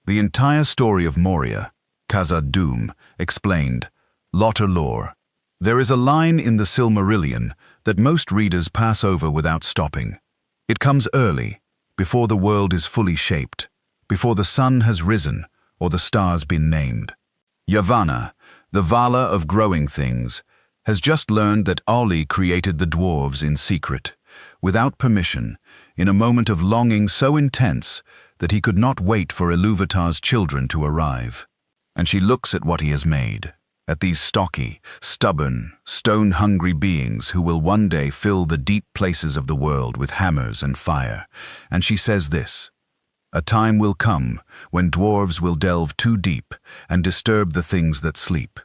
The entire story of Moria, Khazad-dûm, explained, LOTR lore. There is a line in the Silmarillion that most readers pass over without stopping. It comes early, before the world is fully shaped, before the sun has risen or the stars been named. Yavanna, the Vala of growing things, has just learned that Ali created the dwarves in secret, without permission, in a moment of longing so intense that he could not wait for Iluvatar's children to arrive. And she looks at what he has made, at these stocky, stubborn, stone-hungry beings who will one day fill the deep places of the world with hammers and fire, and she says this: "A time will come when dwarves will delve too deep and disturb the things that sleep.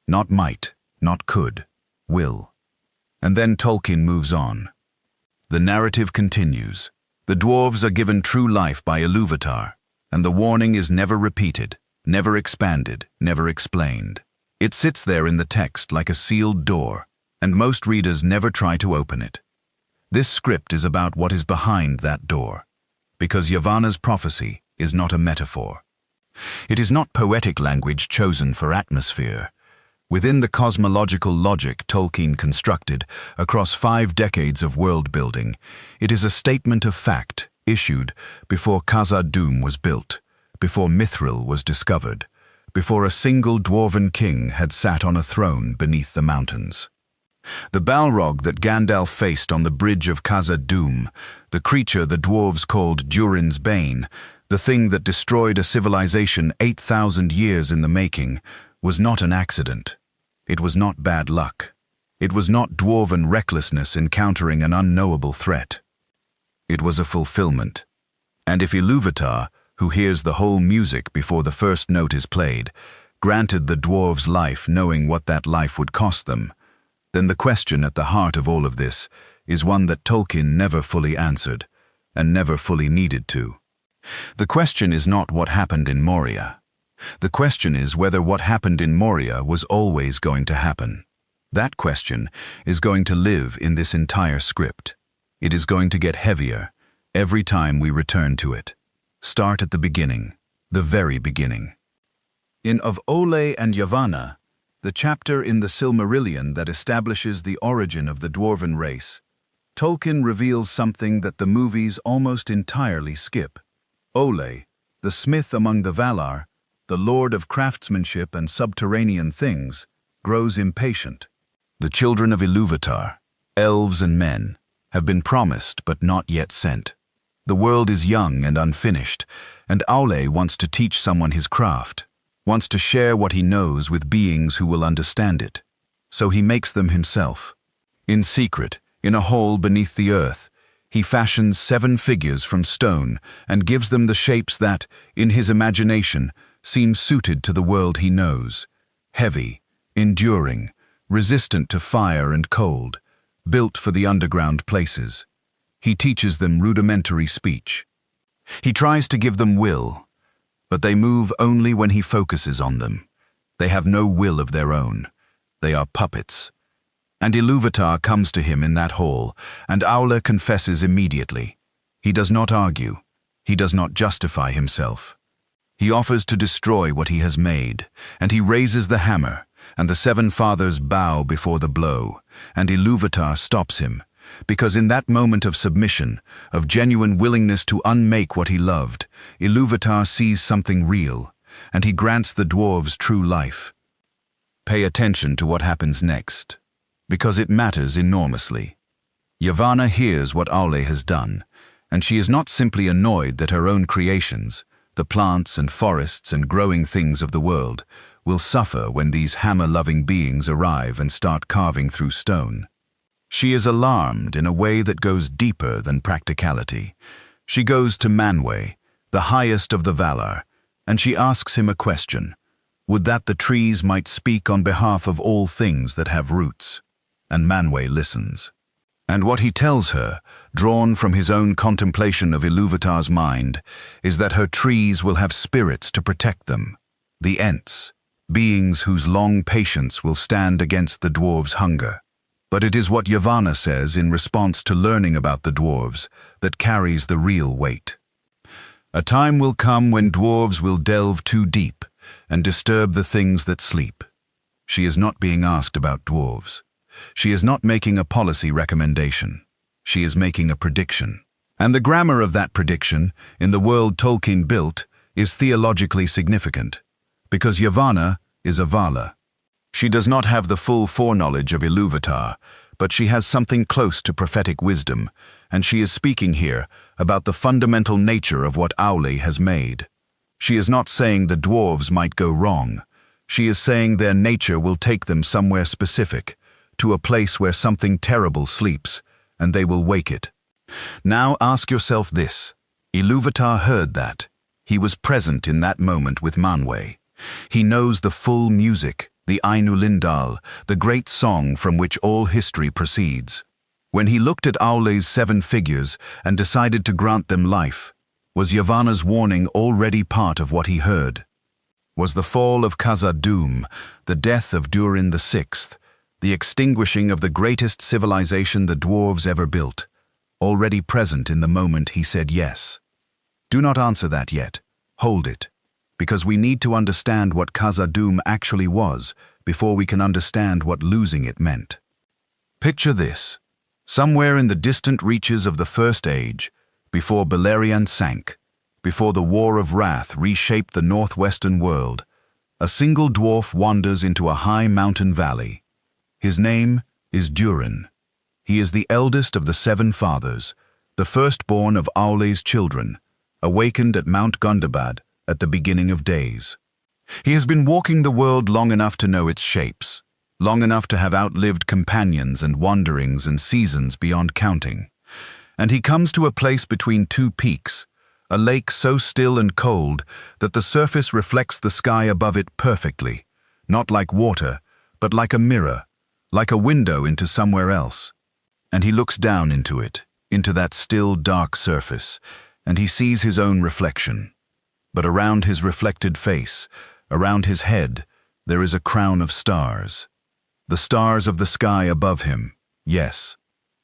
Not might, not could, will." And then Tolkien moves on. The narrative continues. The dwarves are given true life by Iluvatar, and the warning is never repeated, never expanded, never explained. It sits there in the text like a sealed door, and most readers never try to open it. This script is about what is behind that door, because Yavanna's prophecy is not a metaphor. It is not poetic language chosen for atmosphere. Within the cosmological logic Tolkien constructed across 5 decades of world-building, it is a statement of fact issued before Khazad-dûm was built, before Mithril was discovered, before a single dwarven king had sat on a throne beneath the mountains. The Balrog that Gandalf faced on the bridge of Khazad-dûm, the creature the dwarves called Durin's Bane, the thing that destroyed a civilization 8,000 years in the making, was not an accident. It was not bad luck. It was not dwarven recklessness encountering an unknowable threat. It was a fulfillment. And if Iluvatar, who hears the whole music before the first note is played, granted the dwarves life knowing what that life would cost them, then the question at the heart of all of this is one that Tolkien never fully answered, and never fully needed to. The question is not what happened in Moria. The question is whether what happened in Moria was always going to happen. That question is going to live in this entire script. It is going to get heavier every time we return to it. Start at the beginning, the very beginning. In Of Ole and Yavanna, the chapter in the Silmarillion that establishes the origin of the dwarven race, Tolkien reveals something that the movies almost entirely skip. Ole, the smith among the Valar, the lord of craftsmanship and subterranean things, grows impatient. The children of Iluvatar, elves and men, have been promised but not yet sent. The world is young and unfinished, and Aule wants to teach someone his craft, wants to share what he knows with beings who will understand it. So he makes them himself. In secret, in a hole beneath the earth, he fashions 7 figures from stone and gives them the shapes that, in his imagination, seem suited to the world he knows. Heavy, enduring, resistant to fire and cold, built for the underground places. He teaches them rudimentary speech. He tries to give them will, but they move only when he focuses on them. They have no will of their own. They are puppets. And Iluvatar comes to him in that hall, and Aule confesses immediately. He does not argue. He does not justify himself. He offers to destroy what he has made, and he raises the hammer, and the 7 fathers bow before the blow, and Iluvatar stops him, because in that moment of submission, of genuine willingness to unmake what he loved, Iluvatar sees something real, and he grants the dwarves true life. Pay attention to what happens next, because it matters enormously. Yavanna hears what Aule has done, and she is not simply annoyed that her own creations, the plants and forests and growing things of the world, will suffer when these hammer-loving beings arrive and start carving through stone. She is alarmed in a way that goes deeper than practicality. She goes to Manwë, the highest of the Valar, and she asks him a question. Would that the trees might speak on behalf of all things that have roots? And Manwë listens. And what he tells her, drawn from his own contemplation of Iluvatar's mind, is that her trees will have spirits to protect them, the Ents, beings whose long patience will stand against the dwarves' hunger. But it is what Yavanna says in response to learning about the dwarves that carries the real weight. A time will come when dwarves will delve too deep and disturb the things that sleep. She is not being asked about dwarves. She is not making a policy recommendation. She is making a prediction. And the grammar of that prediction, in the world Tolkien built, is theologically significant, because Yavanna is a Vala. She does not have the full foreknowledge of Ilúvatar, but she has something close to prophetic wisdom, and she is speaking here about the fundamental nature of what Aule has made. She is not saying the dwarves might go wrong. She is saying their nature will take them somewhere specific, to a place where something terrible sleeps, and they will wake it. Now ask yourself this. Ilúvatar heard that. He was present in that moment with Manwë. He knows the full music, the Ainulindal, the great song from which all history proceeds. When he looked at Aule's 7 figures and decided to grant them life, was Yavanna's warning already part of what he heard? Was the fall of Khazad-dûm, the death of Durin VI, the extinguishing of the greatest civilization the dwarves ever built, already present in the moment he said yes? Do not answer that yet. Hold it, because we need to understand what Khazad-dûm actually was before we can understand what losing it meant. Picture this. Somewhere in the distant reaches of the First Age, before Beleriand sank, before the War of Wrath reshaped the northwestern world, a single dwarf wanders into a high mountain valley. His name is Durin. He is the eldest of the 7 fathers, the firstborn of Aule's children, awakened at Mount Gundabad at the beginning of days. He has been walking the world long enough to know its shapes, long enough to have outlived companions and wanderings and seasons beyond counting. And he comes to a place between 2 peaks, a lake so still and cold that the surface reflects the sky above it perfectly, not like water, but like a mirror, like a window into somewhere else. And he looks down into it, into that still dark surface, and he sees his own reflection. But around his reflected face, around his head, there is a crown of stars. The stars of the sky above him, yes,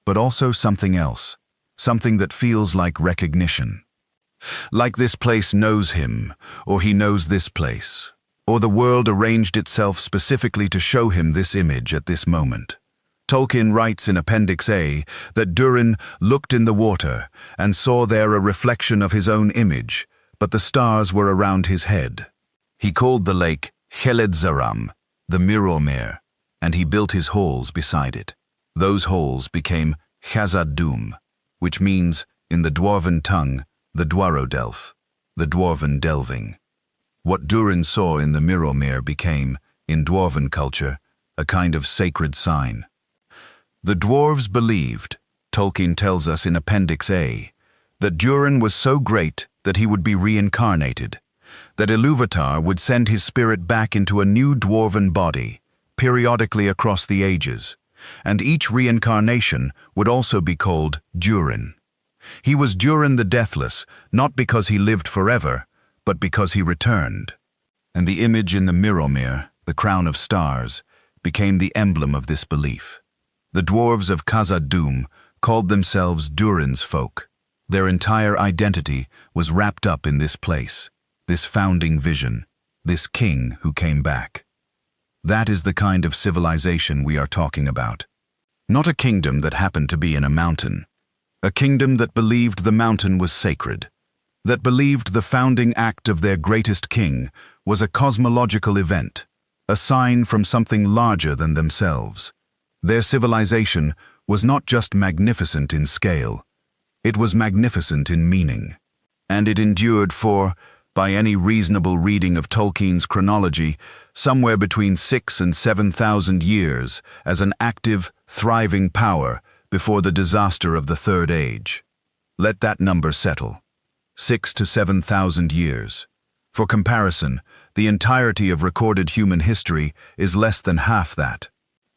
but also something else, something that feels like recognition. Like this place knows him, or he knows this place, or the world arranged itself specifically to show him this image at this moment. Tolkien writes in Appendix A that Durin looked in the water and saw there a reflection of his own image, but the stars were around his head. He called the lake Heled-Zaram, the Mirror-Mere, and he built his halls beside it. Those halls became Khazad-dûm, which means, in the Dwarven tongue, the Dwarodelf, the Dwarven delving. What Durin saw in the Mirror-Mere became, in Dwarven culture, a kind of sacred sign. The dwarves believed, Tolkien tells us in Appendix A, that Durin was so great that he would be reincarnated, that Ilúvatar would send his spirit back into a new dwarven body, periodically across the ages, and each reincarnation would also be called Durin. He was Durin the Deathless, not because he lived forever, but because he returned. And the image in the Mirror-Mere, the crown of stars, became the emblem of this belief. The dwarves of Khazad-dûm called themselves Durin's folk. Their entire identity was wrapped up in this place, this founding vision, this king who came back. That is the kind of civilization we are talking about. Not a kingdom that happened to be in a mountain. A kingdom that believed the mountain was sacred, that believed the founding act of their greatest king was a cosmological event, a sign from something larger than themselves. Their civilization was not just magnificent in scale, it was magnificent in meaning. And it endured for, by any reasonable reading of Tolkien's chronology, somewhere between 6,000 and 7,000 years as an active, thriving power before the disaster of the Third Age. Let that number settle. 6,000 to 7,000 years. For comparison, the entirety of recorded human history is less than half that.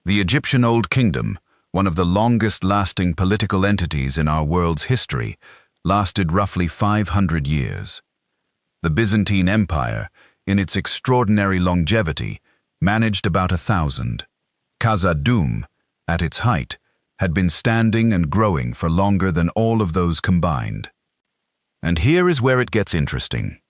The Egyptian Old Kingdom, one of the longest-lasting political entities in our world's history, lasted roughly 500 years. The Byzantine Empire, in its extraordinary longevity, managed about 1,000. Khazad-dûm, at its height, had been standing and growing for longer than all of those combined. And here is where it gets interesting.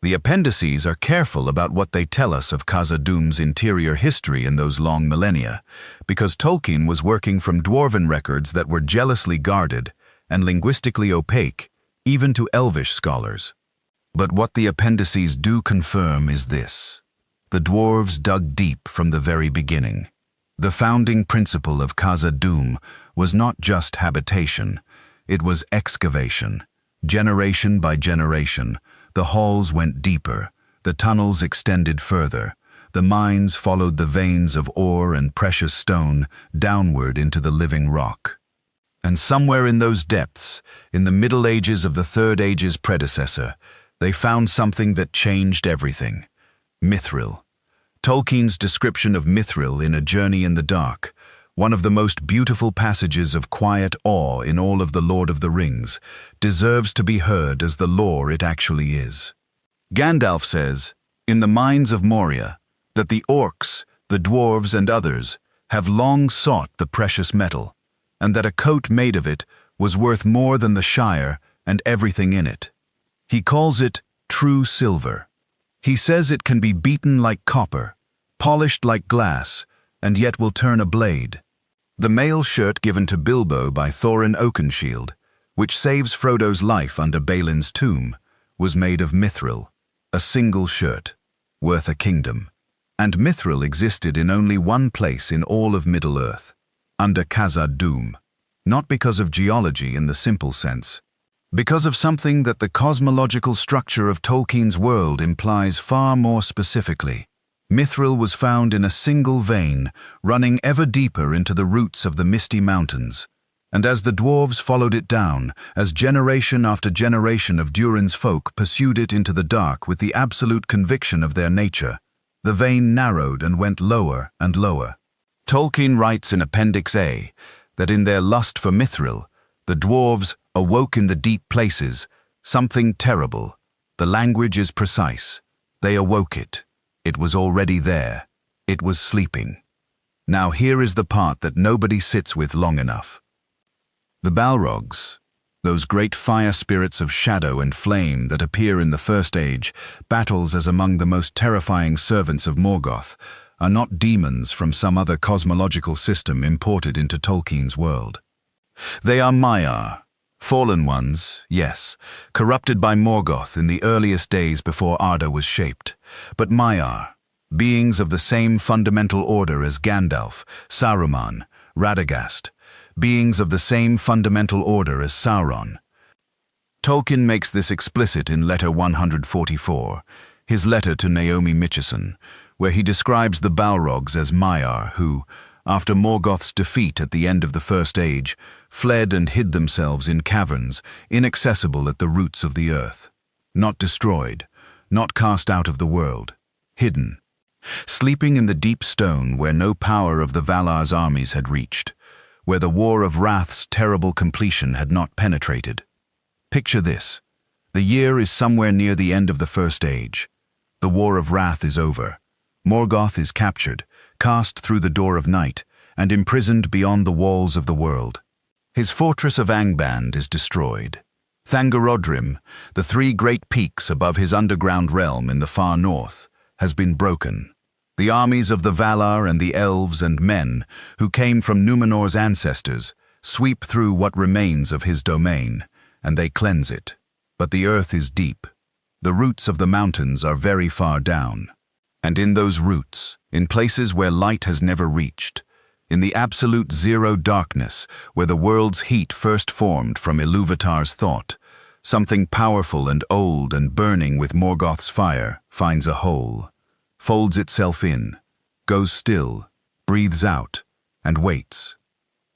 The appendices are careful about what they tell us of Khazad-dûm's interior history in those long millennia, because Tolkien was working from dwarven records that were jealously guarded and linguistically opaque, even to Elvish scholars. But what the appendices do confirm is this. The dwarves dug deep from the very beginning. The founding principle of Khazad-dûm was not just habitation, it was excavation. Generation by generation, the halls went deeper, the tunnels extended further, the mines followed the veins of ore and precious stone downward into the living rock. And somewhere in those depths, in the Middle Ages of the Third Age's predecessor, they found something that changed everything. Mithril. Tolkien's description of Mithril in A Journey in the Dark, one of the most beautiful passages of quiet awe in all of The Lord of the Rings, deserves to be heard as the lore it actually is. Gandalf says, in the mines of Moria, that the orcs, the dwarves and others, have long sought the precious metal, and that a coat made of it was worth more than the Shire and everything in it. He calls it true silver. He says it can be beaten like copper, polished like glass, and yet will turn a blade. The mail shirt given to Bilbo by Thorin Oakenshield, which saves Frodo's life under Balin's tomb, was made of mithril, a single shirt, worth a kingdom. And mithril existed in only one place in all of Middle-earth, under Khazad-dûm, not because of geology in the simple sense, because of something that the cosmological structure of Tolkien's world implies far more specifically. Mithril was found in a single vein, running ever deeper into the roots of the misty mountains. And as the dwarves followed it down, as generation after generation of Durin's folk pursued it into the dark with the absolute conviction of their nature, the vein narrowed and went lower and lower. Tolkien writes in Appendix A that in their lust for mithril, the dwarves awoke in the deep places, something terrible. The language is precise. They awoke it. It was already there. It was sleeping. Now here is the part that nobody sits with long enough. The Balrogs, those great fire spirits of shadow and flame that appear in the First Age, battles as among the most terrifying servants of Morgoth, are not demons from some other cosmological system imported into Tolkien's world. They are Maiar, fallen ones, yes, corrupted by Morgoth in the earliest days before Arda was shaped, but Maiar, beings of the same fundamental order as Gandalf, Saruman, Radagast, beings of the same fundamental order as Sauron. Tolkien makes this explicit in Letter 144, his letter to Naomi Mitchison, where he describes the Balrogs as Maiar who, after Morgoth's defeat at the end of the First Age, fled and hid themselves in caverns, inaccessible at the roots of the earth. Not destroyed, not cast out of the world, hidden. Sleeping in the deep stone where no power of the Valar's armies had reached, where the War of Wrath's terrible completion had not penetrated. Picture this. The year is somewhere near the end of the First Age. The War of Wrath is over. Morgoth is captured, cast through the door of night, and imprisoned beyond the walls of the world. His fortress of Angband is destroyed. Thangorodrim, the three great peaks above his underground realm in the far north, has been broken. The armies of the Valar and the elves and men, who came from Numenor's ancestors, sweep through what remains of his domain, and they cleanse it. But the earth is deep. The roots of the mountains are very far down. And in those roots, in places where light has never reached, in the absolute zero darkness where the world's heat first formed from Ilúvatar's thought, something powerful and old and burning with Morgoth's fire finds a hole, folds itself in, goes still, breathes out, and waits.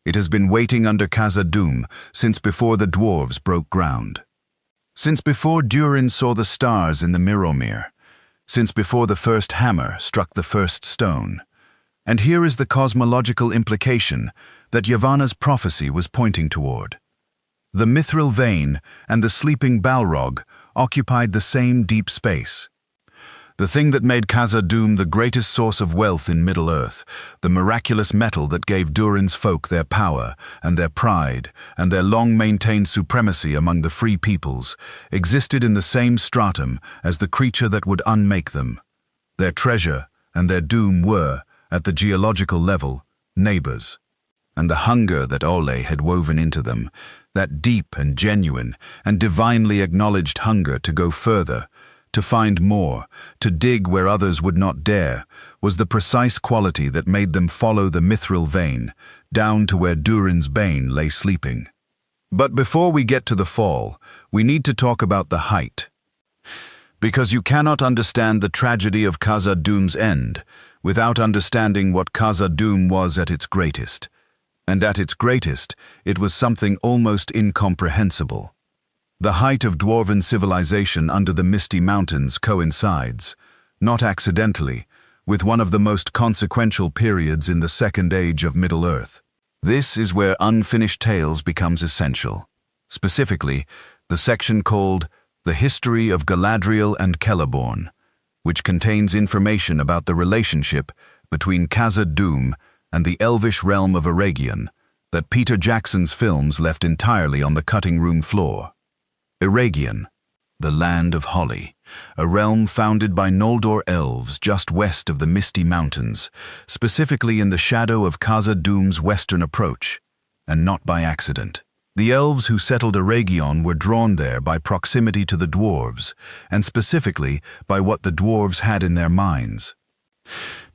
It has been waiting under Khazad-dûm since before the dwarves broke ground. Since before Durin saw the stars in the Mirrormere, since before the first hammer struck the first stone. And here is the cosmological implication that Yavanna's prophecy was pointing toward. The mithril vein and the sleeping Balrog occupied the same deep space. The thing that made Khazad-dûm the greatest source of wealth in Middle-earth, the miraculous metal that gave Durin's folk their power and their pride and their long-maintained supremacy among the free peoples, existed in the same stratum as the creature that would unmake them. Their treasure and their doom were, at the geological level, neighbors. And the hunger that Ole had woven into them, that deep and genuine and divinely acknowledged hunger to go further, to find more, to dig where others would not dare, was the precise quality that made them follow the mithril vein, down to where Durin's bane lay sleeping. But before we get to the fall, we need to talk about the height. Because you cannot understand the tragedy of Khazad-dûm's end without understanding what Khazad-dûm was at its greatest. And at its greatest, it was something almost incomprehensible. The height of dwarven civilization under the misty mountains coincides, not accidentally, with one of the most consequential periods in the Second Age of Middle-earth. This is where Unfinished Tales becomes essential. Specifically, the section called The History of Galadriel and Celeborn, which contains information about the relationship between Khazad-dûm and the elvish realm of Eregion that Peter Jackson's films left entirely on the cutting room floor. Eregion, the Land of Holly, a realm founded by Noldor elves just west of the Misty Mountains, specifically in the shadow of Khazad-dûm's western approach, and not by accident. The elves who settled Eregion were drawn there by proximity to the dwarves, and specifically by what the dwarves had in their minds.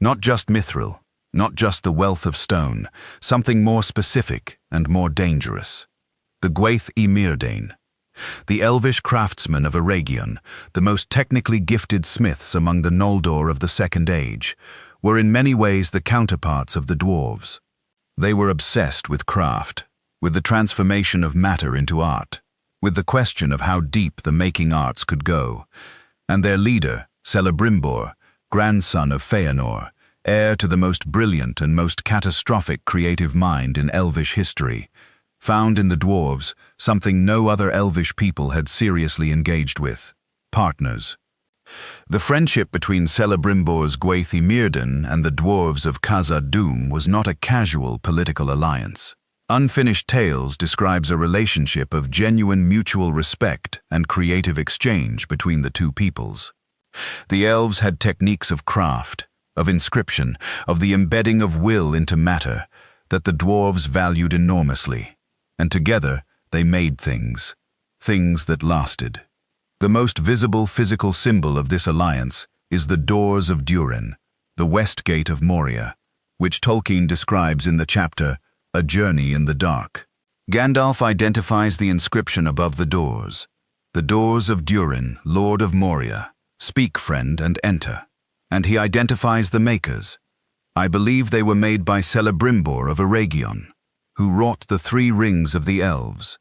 Not just mithril, not just the wealth of stone, something more specific and more dangerous. The Gwaith y Myrdain, the elvish craftsmen of Eregion, the most technically gifted smiths among the Noldor of the Second Age, were in many ways the counterparts of the dwarves. They were obsessed with craft, with the transformation of matter into art, with the question of how deep the making arts could go, and their leader, Celebrimbor, grandson of Feanor, heir to the most brilliant and most catastrophic creative mind in elvish history, found in the dwarves something no other elvish people had seriously engaged with: partners. The friendship between Celebrimbor's Gwaith y Myrdain and the dwarves of Khazad-dûm was not a casual political alliance. Unfinished Tales describes a relationship of genuine mutual respect and creative exchange between the two peoples. The elves had techniques of craft, of inscription, of the embedding of will into matter that the dwarves valued enormously. And together they made things that lasted. The most visible physical symbol of this alliance is the Doors of Durin, the west gate of Moria, which Tolkien describes in the chapter A Journey in the Dark. Gandalf identifies the inscription above the doors: "The doors of Durin, Lord of Moria, speak, friend, and enter." And he identifies the makers. "I believe they were made by Celebrimbor of Eregion, who wrought the 3 rings of the elves."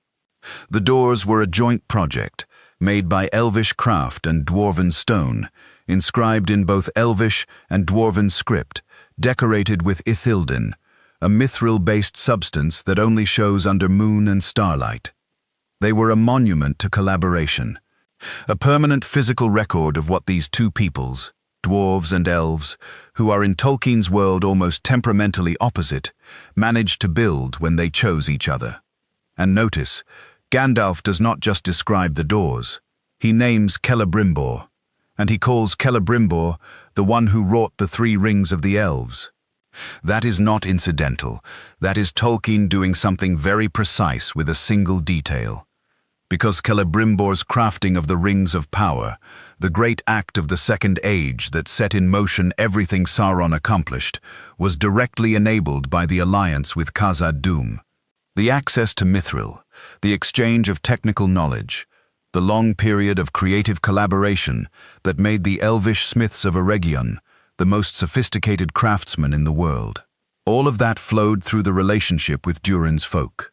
The doors were a joint project, made by elvish craft and dwarven stone, inscribed in both elvish and dwarven script, decorated with Ithilden, a mithril-based substance that only shows under moon and starlight. They were a monument to collaboration, a permanent physical record of what these two peoples, dwarves and elves, who are in Tolkien's world almost temperamentally opposite, managed to build when they chose each other. And notice, Gandalf does not just describe the doors. He names Celebrimbor, and he calls Celebrimbor the one who wrought the 3 rings of the elves. That is not incidental. That is Tolkien doing something very precise with a single detail. Because Celebrimbor's crafting of the Rings of Power, the great act of the Second Age that set in motion everything Sauron accomplished, was directly enabled by the alliance with Khazad-dûm. The access to mithril, the exchange of technical knowledge, the long period of creative collaboration that made the elvish smiths of Eregion the most sophisticated craftsmen in the world. All of that flowed through the relationship with Durin's folk.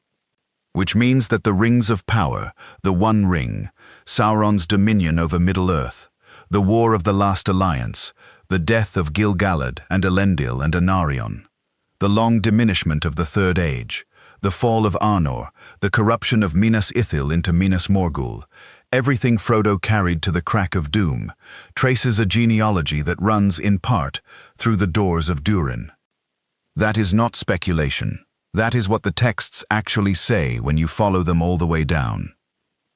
Which means that the Rings of Power, the One Ring, Sauron's dominion over Middle-earth, the War of the Last Alliance, the death of Gil-galad and Elendil and Anarion, the long diminishment of the Third Age, the fall of Arnor, the corruption of Minas Ithil into Minas Morgul, everything Frodo carried to the Crack of Doom traces a genealogy that runs, in part, through the doors of Durin. That is not speculation. That is what the texts actually say when you follow them all the way down.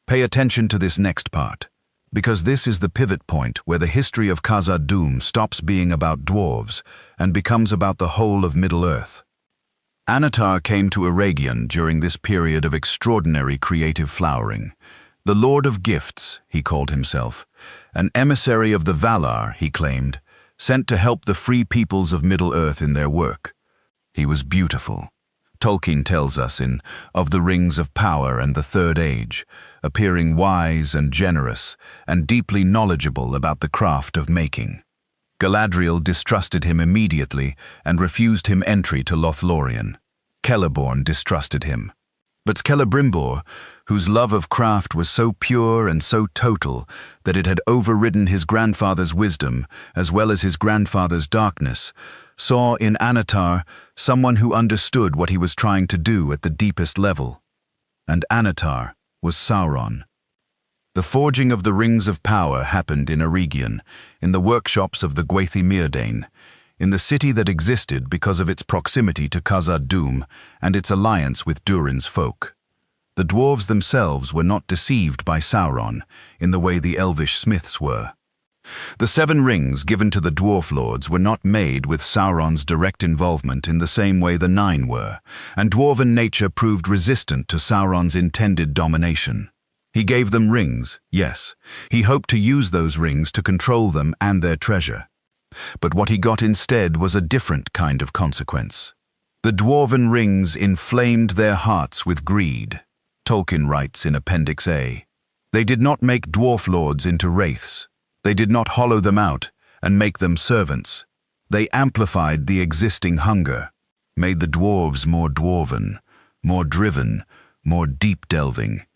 Pay attention to this next part, because this is the pivot point where the history of Khazad-dûm stops being about dwarves and becomes about the whole of Middle-earth. Annatar came to Eregion during this period of extraordinary creative flowering. The Lord of Gifts, he called himself, an emissary of the Valar, he claimed, sent to help the free peoples of Middle-earth in their work. He was beautiful. Tolkien tells us in Of the Rings of Power and the Third Age, appearing wise and generous and deeply knowledgeable about the craft of making. Galadriel distrusted him immediately and refused him entry to Lothlorien. Celeborn distrusted him. But Celebrimbor, whose love of craft was so pure and so total that it had overridden his grandfather's wisdom as well as his grandfather's darkness, saw in Annatar someone who understood what he was trying to do at the deepest level. And Annatar was Sauron. The forging of the Rings of Power happened in Eregion, in the workshops of the Gwathi Myrdain, in the city that existed because of its proximity to Khazad-dûm and its alliance with Durin's folk. The dwarves themselves were not deceived by Sauron in the way the elvish smiths were. The 7 rings given to the dwarf lords were not made with Sauron's direct involvement in the same way the 9 were, and dwarven nature proved resistant to Sauron's intended domination. He gave them rings, yes. He hoped to use those rings to control them and their treasure. But what he got instead was a different kind of consequence. The dwarven rings inflamed their hearts with greed. Tolkien writes in Appendix A. They did not make dwarf lords into wraiths. They did not hollow them out and make them servants. They amplified the existing hunger, made the dwarves more dwarven, more driven, more deep-delving.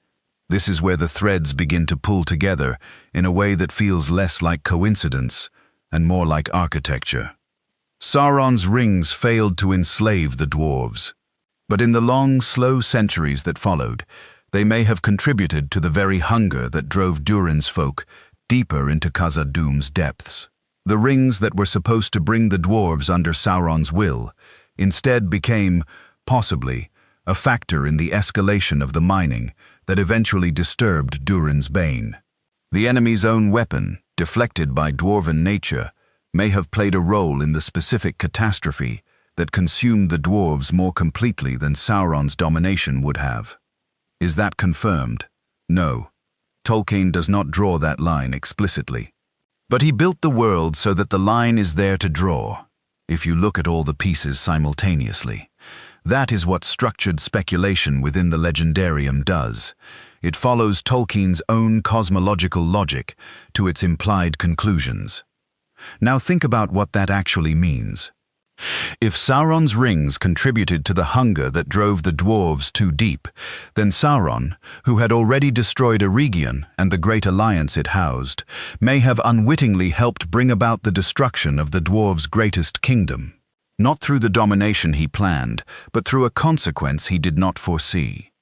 This is where the threads begin to pull together in a way that feels less like coincidence and more like architecture. Sauron's rings failed to enslave the dwarves, but in the long, slow centuries that followed, they may have contributed to the very hunger that drove Durin's folk deeper into Khazad-dûm's depths. The rings that were supposed to bring the dwarves under Sauron's will instead became, possibly, a factor in the escalation of the mining that eventually disturbed Durin's bane. The enemy's own weapon, deflected by dwarven nature, may have played a role in the specific catastrophe that consumed the dwarves more completely than Sauron's domination would have. Is that confirmed? No. Tolkien does not draw that line explicitly. But he built the world so that the line is there to draw, if you look at all the pieces simultaneously. That is what structured speculation within the legendarium does. It follows Tolkien's own cosmological logic to its implied conclusions. Now think about what that actually means. If Sauron's rings contributed to the hunger that drove the dwarves too deep, then Sauron, who had already destroyed Eregion and the great alliance it housed, may have unwittingly helped bring about the destruction of the dwarves' greatest kingdom. Not through the domination he planned, but through a consequence he did not foresee.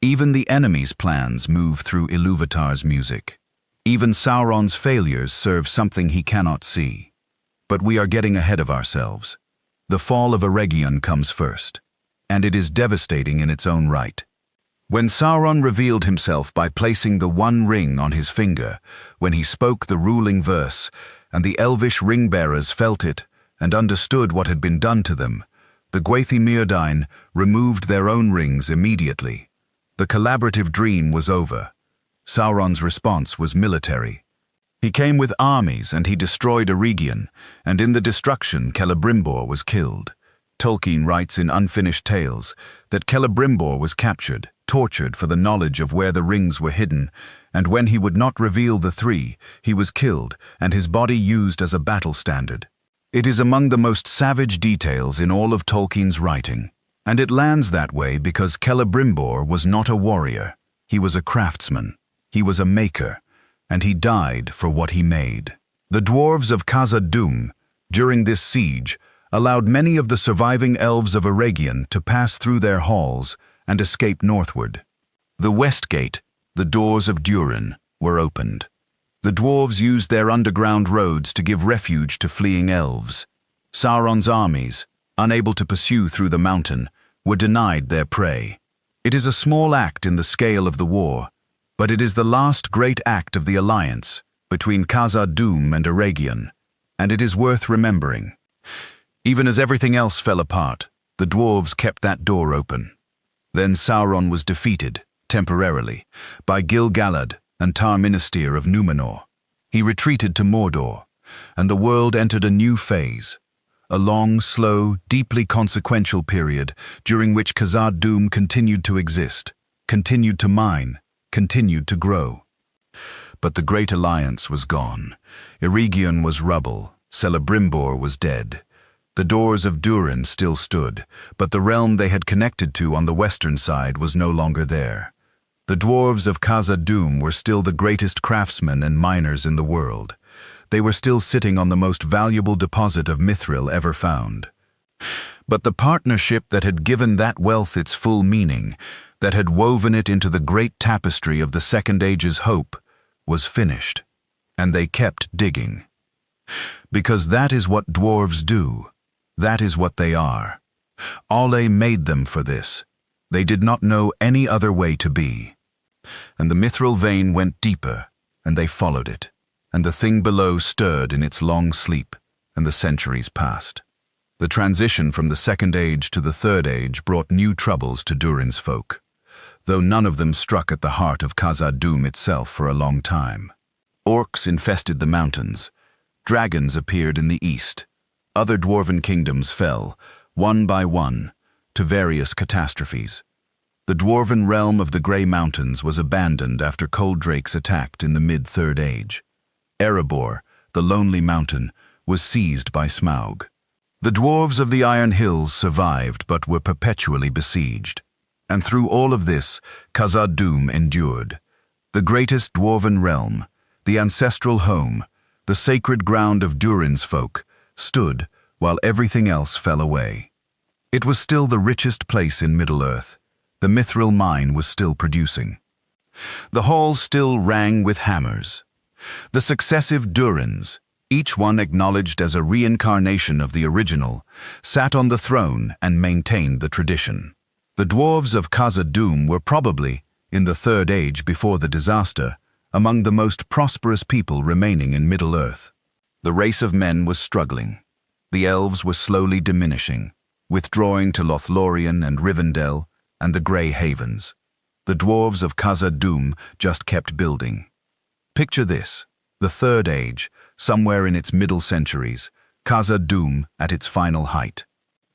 Even the enemy's plans move through Ilúvatar's music. Even Sauron's failures serve something he cannot see. But we are getting ahead of ourselves. The fall of Eregion comes first, and it is devastating in its own right. When Sauron revealed himself by placing the one ring on his finger, when he spoke the ruling verse, and the elvish ring-bearers felt it and understood what had been done to them, the Gwathi Myrdain removed their own rings immediately. The collaborative dream was over. Sauron's response was military. He came with armies and he destroyed Eregion, and in the destruction Celebrimbor was killed. Tolkien writes in Unfinished Tales that Celebrimbor was captured, tortured for the knowledge of where the rings were hidden, and when he would not reveal the 3, he was killed and his body used as a battle standard. It is among the most savage details in all of Tolkien's writing, and it lands that way because Celebrimbor was not a warrior. He was a craftsman. He was a maker, and he died for what he made. The dwarves of Khazad-dûm, during this siege, allowed many of the surviving elves of Eregion to pass through their halls and escape northward. The West Gate, the doors of Durin, were opened. The dwarves used their underground roads to give refuge to fleeing elves. Sauron's armies, unable to pursue through the mountain, were denied their prey. It is a small act in the scale of the war, but it is the last great act of the alliance between Khazad-dûm and Eregion, and it is worth remembering. Even as everything else fell apart, the dwarves kept that door open. Then Sauron was defeated, temporarily, by Gil-galad and Tar-Minestir of Númenor. He retreated to Mordor, and the world entered a new phase, a long, slow, deeply consequential period during which Khazad-dûm continued to exist, continued to mine, continued to grow. But the Great Alliance was gone. Eregion was rubble, Celebrimbor was dead. The doors of Durin still stood, but the realm they had connected to on the western side was no longer there. The dwarves of Khazad-dûm were still the greatest craftsmen and miners in the world. They were still sitting on the most valuable deposit of mithril ever found. But the partnership that had given that wealth its full meaning, that had woven it into the great tapestry of the Second Age's hope, was finished, and they kept digging. Because that is what dwarves do. That is what they are. Alle made them for this. They did not know any other way to be. And the mithril vein went deeper, and they followed it, and the thing below stirred in its long sleep, and the centuries passed. The transition from the Second Age to the Third Age brought new troubles to Durin's folk, though none of them struck at the heart of Khazad-dûm itself for a long time. Orcs infested the mountains. Dragons appeared in the east. Other dwarven kingdoms fell, one by one, to various catastrophes. The dwarven realm of the Grey Mountains was abandoned after Coldrakes attacked in the mid-Third Age. Erebor, the lonely mountain, was seized by Smaug. The dwarves of the Iron Hills survived but were perpetually besieged. And through all of this, Khazad-dûm endured. The greatest dwarven realm, the ancestral home, the sacred ground of Durin's folk, stood while everything else fell away. It was still the richest place in Middle-earth. The mithril mine was still producing. The halls still rang with hammers. The successive Durins, each one acknowledged as a reincarnation of the original, sat on the throne and maintained the tradition. The dwarves of Khazad-dûm were probably, in the Third Age before the disaster, among the most prosperous people remaining in Middle-earth. The race of men was struggling. The elves were slowly diminishing, withdrawing to Lothlorien and Rivendell and the Grey Havens. The dwarves of Khazad-dûm just kept building. Picture this, the Third Age, somewhere in its middle centuries, Khazad-dûm at its final height.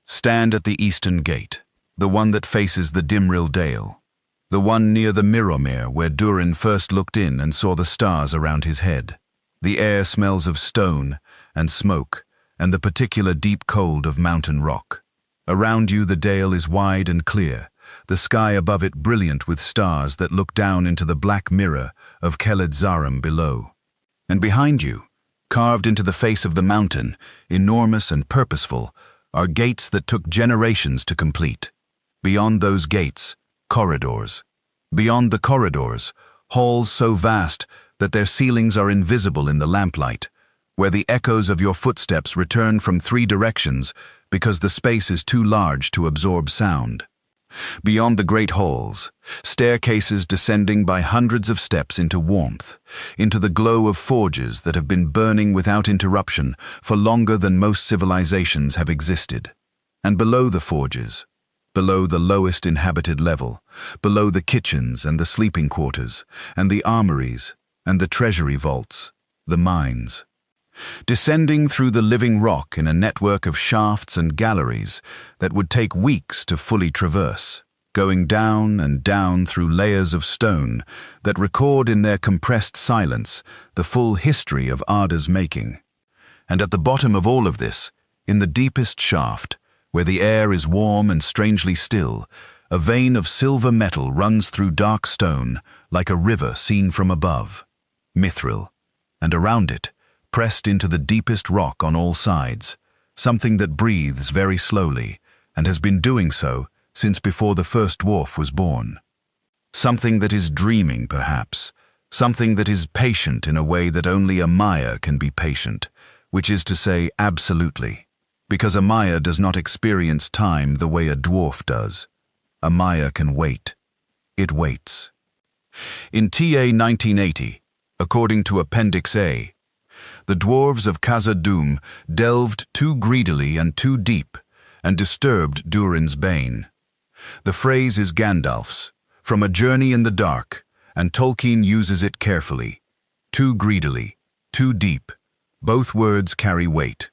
Stand at the eastern gate, the one that faces the Dimril Dale, the one near the Mirrormere where Durin first looked in and saw the stars around his head. The air smells of stone and smoke and the particular deep cold of mountain rock. Around you the dale is wide and clear, the sky above it brilliant with stars that look down into the black mirror of Kheled-Zarim below. And behind you, carved into the face of the mountain, enormous and purposeful, are gates that took generations to complete. Beyond those gates, corridors. Beyond the corridors, halls so vast that their ceilings are invisible in the lamplight, where the echoes of your footsteps return from 3 directions because the space is too large to absorb sound. Beyond the great halls, staircases descending by hundreds of steps into warmth, into the glow of forges that have been burning without interruption for longer than most civilizations have existed. And below the forges, below the lowest inhabited level, below the kitchens and the sleeping quarters, and the armories, and the treasury vaults, the mines. Descending through the living rock in a network of shafts and galleries that would take weeks to fully traverse, going down and down through layers of stone that record in their compressed silence the full history of Arda's making. And at the bottom of all of this, in the deepest shaft, where the air is warm and strangely still, a vein of silver metal runs through dark stone like a river seen from above. Mithril, and around it, pressed into the deepest rock on all sides, something that breathes very slowly and has been doing so since before the first dwarf was born. Something that is dreaming, perhaps, something that is patient in a way that only a Maya can be patient, which is to say absolutely, because a Maya does not experience time the way a dwarf does. A Maya can wait. It waits. In TA 1980, according to Appendix A, the dwarves of Khazad-dûm delved too greedily and too deep and disturbed Durin's bane. The phrase is Gandalf's, from A Journey in the Dark, and Tolkien uses it carefully. Too greedily, too deep. Both words carry weight.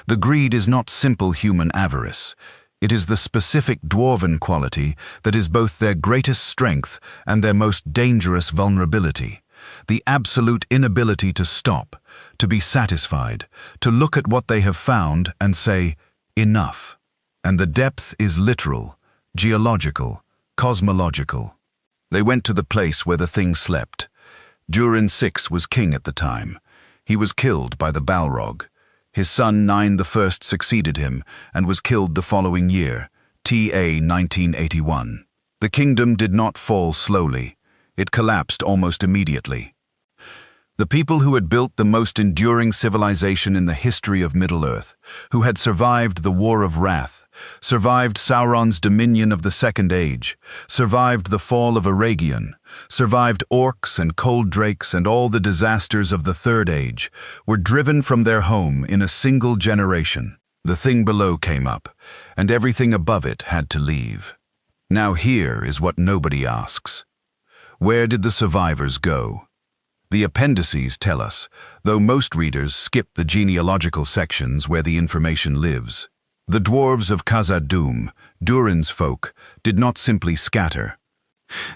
The greed is not simple human avarice. It is the specific dwarven quality that is both their greatest strength and their most dangerous vulnerability. The absolute inability to stop, to be satisfied, to look at what they have found and say, enough. And the depth is literal, geological, cosmological. They went to the place where the thing slept. Durin VI was king at the time. He was killed by the Balrog. His son Nine the First succeeded him and was killed the following year, TA 1981. The kingdom did not fall slowly. It collapsed almost immediately. The people who had built the most enduring civilization in the history of Middle-earth, who had survived the War of Wrath, survived Sauron's dominion of the Second Age, survived the fall of Eregion, survived orcs and cold drakes and all the disasters of the Third Age, were driven from their home in a single generation. The thing below came up, and everything above it had to leave. Now here is what nobody asks. Where did the survivors go? The appendices tell us, though most readers skip the genealogical sections where the information lives. The dwarves of Khazad-dûm, Durin's folk, did not simply scatter.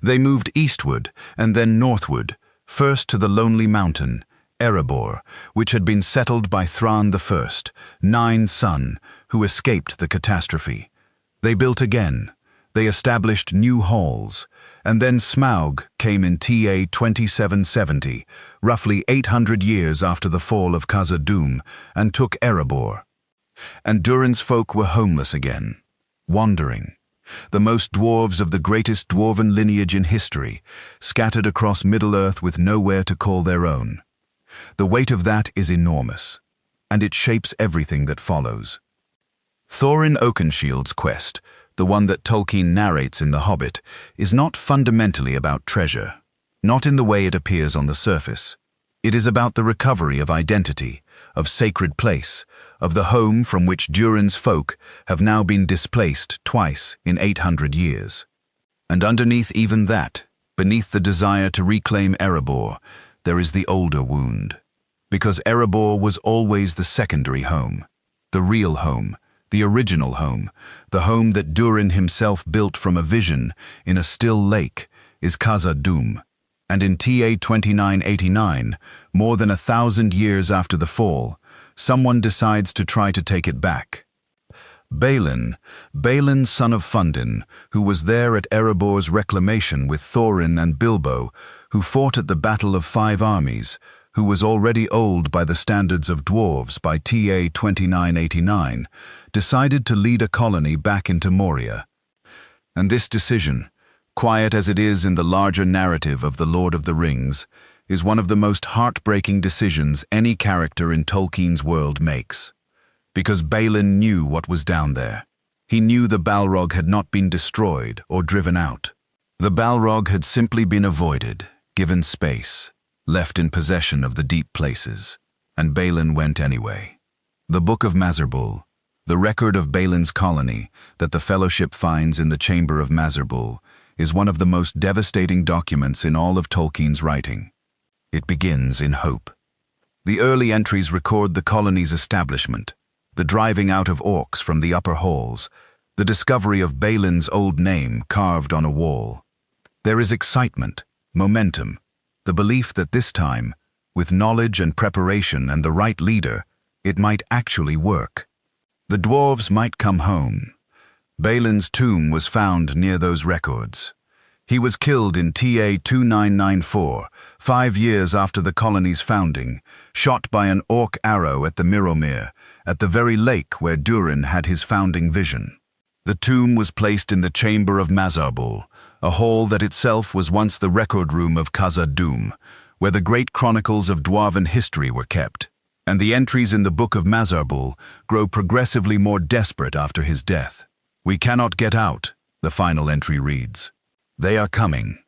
They moved eastward and then northward, first to the lonely mountain, Erebor, which had been settled by Thrawn I, Nine's son, who escaped the catastrophe. They built again. They established new halls, and then Smaug came in TA 2770, roughly 800 years after the fall of Khazad-dûm, and took Erebor. And Durin's folk were homeless again, wandering. The most dwarves of the greatest dwarven lineage in history, scattered across Middle-earth with nowhere to call their own. The weight of that is enormous, and it shapes everything that follows. Thorin Oakenshield's quest, the one that Tolkien narrates in The Hobbit, is not fundamentally about treasure, not in the way it appears on the surface. It is about the recovery of identity, of sacred place, of the home from which Durin's folk have now been displaced twice in 800 years. And underneath even that, beneath the desire to reclaim Erebor, there is the older wound. Because Erebor was always the secondary home, the real home, the original home, the home that Durin himself built from a vision in a still lake, is Khazad-dûm. And in TA 2989, more than 1,000 years after the fall, someone decides to try to take it back. Balin, son of Fundin, who was there at Erebor's reclamation with Thorin and Bilbo, who fought at the Battle of Five Armies, who was already old by the standards of dwarves by TA 2989, decided to lead a colony back into Moria. And this decision, quiet as it is in the larger narrative of The Lord of the Rings, is one of the most heartbreaking decisions any character in Tolkien's world makes. Because Balin knew what was down there. He knew the Balrog had not been destroyed or driven out. The Balrog had simply been avoided, given space, left in possession of the deep places, and Balin went anyway. The Book of Mazarbul, the record of Balin's colony that the Fellowship finds in the Chamber of Mazarbul, is one of the most devastating documents in all of Tolkien's writing. It begins in hope. The early entries record the colony's establishment, the driving out of orcs from the upper halls, the discovery of Balin's old name carved on a wall. There is excitement, momentum, the belief that this time, with knowledge and preparation and the right leader, it might actually work. The dwarves might come home. Balin's tomb was found near those records. He was killed in TA 2994, 5 years after the colony's founding, shot by an orc arrow at the Mirrormere, at the very lake where Durin had his founding vision. The tomb was placed in the Chamber of Mazarbul, a hall that itself was once the record room of Khazad-dûm, where the great chronicles of Dwarven history were kept, and the entries in the Book of Mazarbul grow progressively more desperate after his death. "We cannot get out," the final entry reads. "They are coming."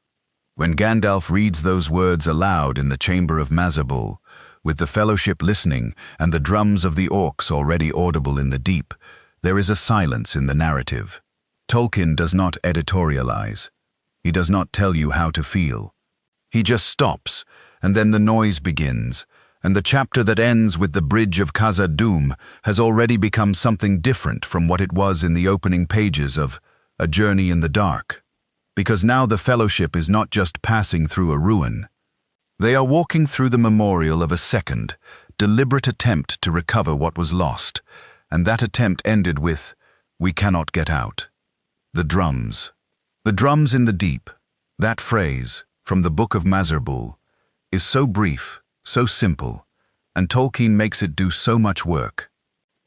When Gandalf reads those words aloud in the chamber of Mazarbul, with the Fellowship listening and the drums of the orcs already audible in the deep, there is a silence in the narrative. Tolkien does not editorialize. He does not tell you how to feel. He just stops, and then the noise begins, and the chapter that ends with the bridge of Khazad-dûm has already become something different from what it was in the opening pages of A Journey in the Dark. Because now the Fellowship is not just passing through a ruin. They are walking through the memorial of a second, deliberate attempt to recover what was lost, and that attempt ended with, "We cannot get out." The drums. The drums in the deep, that phrase, from the Book of Mazarbul, is so brief, so simple, and Tolkien makes it do so much work.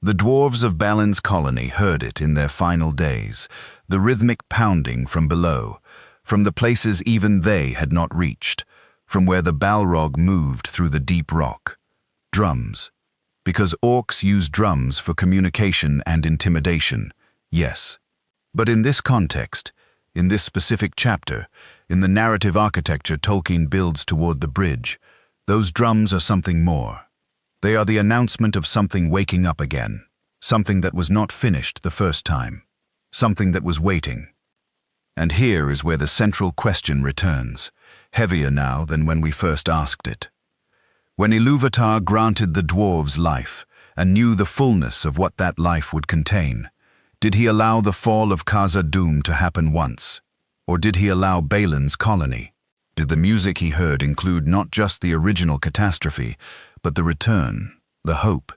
The dwarves of Balin's colony heard it in their final days, the rhythmic pounding from below, from the places even they had not reached, from where the Balrog moved through the deep rock. Drums. Because orcs use drums for communication and intimidation, yes. But in this context, in this specific chapter, in the narrative architecture Tolkien builds toward the bridge, those drums are something more. They are the announcement of something waking up again, something that was not finished the first time, something that was waiting. And here is where the central question returns, heavier now than when we first asked it. When Ilúvatar granted the dwarves life and knew the fullness of what that life would contain, did he allow the fall of Khazad-dûm to happen once? Or did he allow Balin's colony? Did the music he heard include not just the original catastrophe, but the return, the hope,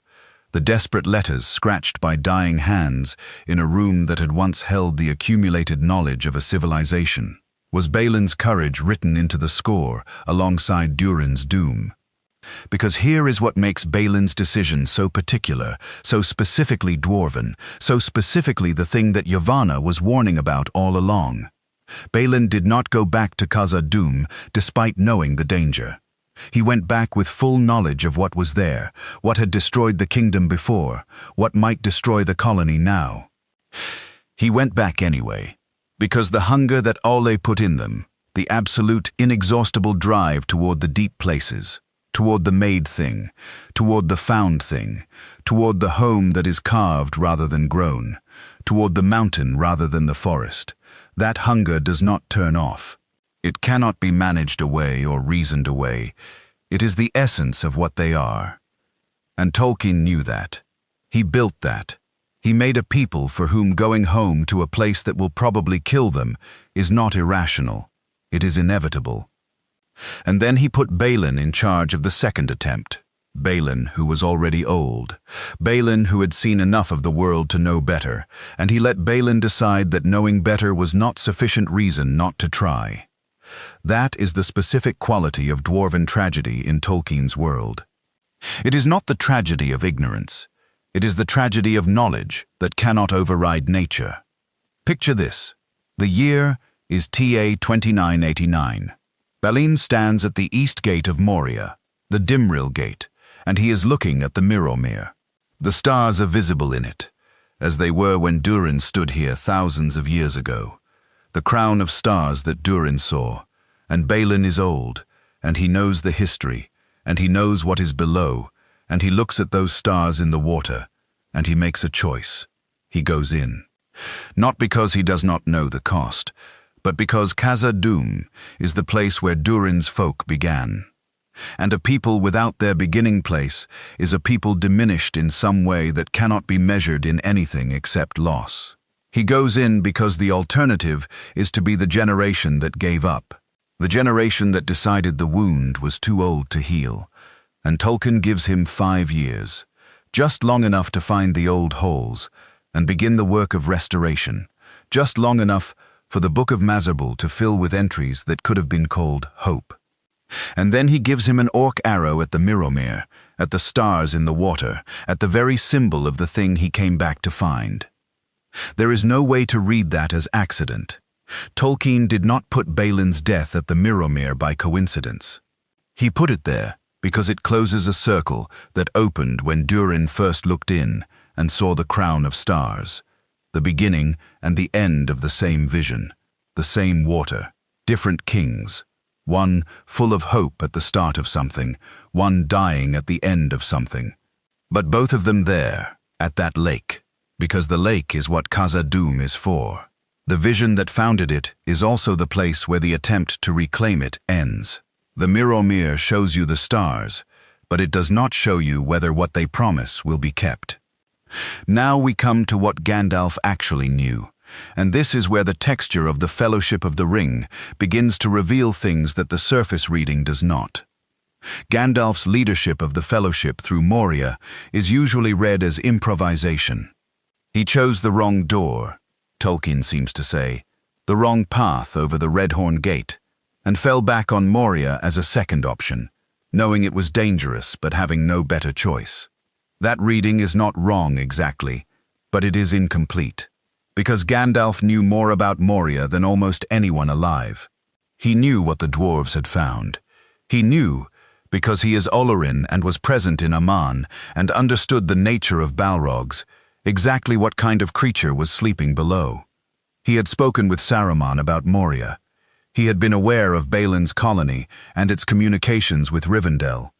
the desperate letters scratched by dying hands in a room that had once held the accumulated knowledge of a civilization? Was Balin's courage written into the score alongside Durin's doom? Because here is what makes Balin's decision so particular, so specifically dwarven, so specifically the thing that Yavanna was warning about all along. Balin did not go back to Khazad-dûm despite knowing the danger. He went back with full knowledge of what was there, what had destroyed the kingdom before, what might destroy the colony now. He went back anyway, because the hunger that Ole put in them, the absolute, inexhaustible drive toward the deep places, toward the made thing, toward the found thing, toward the home that is carved rather than grown, toward the mountain rather than the forest, that hunger does not turn off. It cannot be managed away or reasoned away. It is the essence of what they are. And Tolkien knew that. He built that. He made a people for whom going home to a place that will probably kill them is not irrational. It is inevitable. And then he put Balin in charge of the second attempt. Balin, who was already old. Balin, who had seen enough of the world to know better, and he let Balin decide that knowing better was not sufficient reason not to try. That is the specific quality of dwarven tragedy in Tolkien's world. It is not the tragedy of ignorance. It is the tragedy of knowledge that cannot override nature. Picture this. The year is TA 2989. Balin stands at the east gate of Moria, the Dimril gate, and he is looking at the Mirrormere. The stars are visible in it, as they were when Durin stood here thousands of years ago. The crown of stars that Durin saw, and Balin is old, and he knows the history, and he knows what is below, and he looks at those stars in the water, and he makes a choice. He goes in. Not because he does not know the cost, but because Khazad-dûm is the place where Durin's folk began. And a people without their beginning place is a people diminished in some way that cannot be measured in anything except loss. He goes in because the alternative is to be the generation that gave up, the generation that decided the wound was too old to heal. And Tolkien gives him 5 years, just long enough to find the old holes and begin the work of restoration, just long enough for the Book of Mazarbul to fill with entries that could have been called hope. And then he gives him an orc arrow at the Mirrormere, at the stars in the water, at the very symbol of the thing he came back to find. There is no way to read that as accident. Tolkien did not put Balin's death at the Mirrormere by coincidence. He put it there because it closes a circle that opened when Durin first looked in and saw the crown of stars, the beginning and the end of the same vision, the same water, different kings, one full of hope at the start of something, one dying at the end of something. But both of them there, at that lake, because the lake is what Khazad-dûm is for. The vision that founded it is also the place where the attempt to reclaim it ends. The Mirrormere shows you the stars, but it does not show you whether what they promise will be kept. Now we come to what Gandalf actually knew, and this is where the texture of the Fellowship of the Ring begins to reveal things that the surface reading does not. Gandalf's leadership of the Fellowship through Moria is usually read as improvisation. He chose the wrong door, Tolkien seems to say, the wrong path over the Redhorn Gate, and fell back on Moria as a second option, knowing it was dangerous but having no better choice. That reading is not wrong exactly, but it is incomplete, because Gandalf knew more about Moria than almost anyone alive. He knew what the dwarves had found. He knew, because he is Olorin and was present in Aman and understood the nature of Balrogs, exactly what kind of creature was sleeping below. He had spoken with Saruman about Moria. He had been aware of Balin's colony and its communications with Rivendell.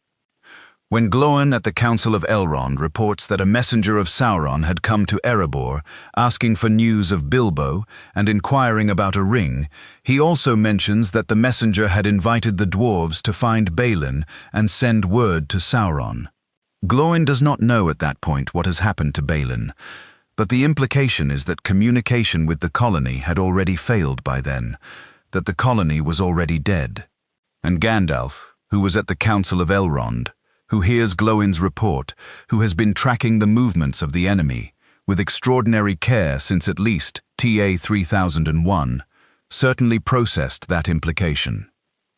When Glóin at the Council of Elrond reports that a messenger of Sauron had come to Erebor asking for news of Bilbo and inquiring about a ring, he also mentions that the messenger had invited the dwarves to find Balin and send word to Sauron. Glóin does not know at that point what has happened to Balin, but the implication is that communication with the colony had already failed by then, that the colony was already dead. And Gandalf, who was at the Council of Elrond, who hears Glóin's report, who has been tracking the movements of the enemy, with extraordinary care since at least TA 3001, certainly processed that implication.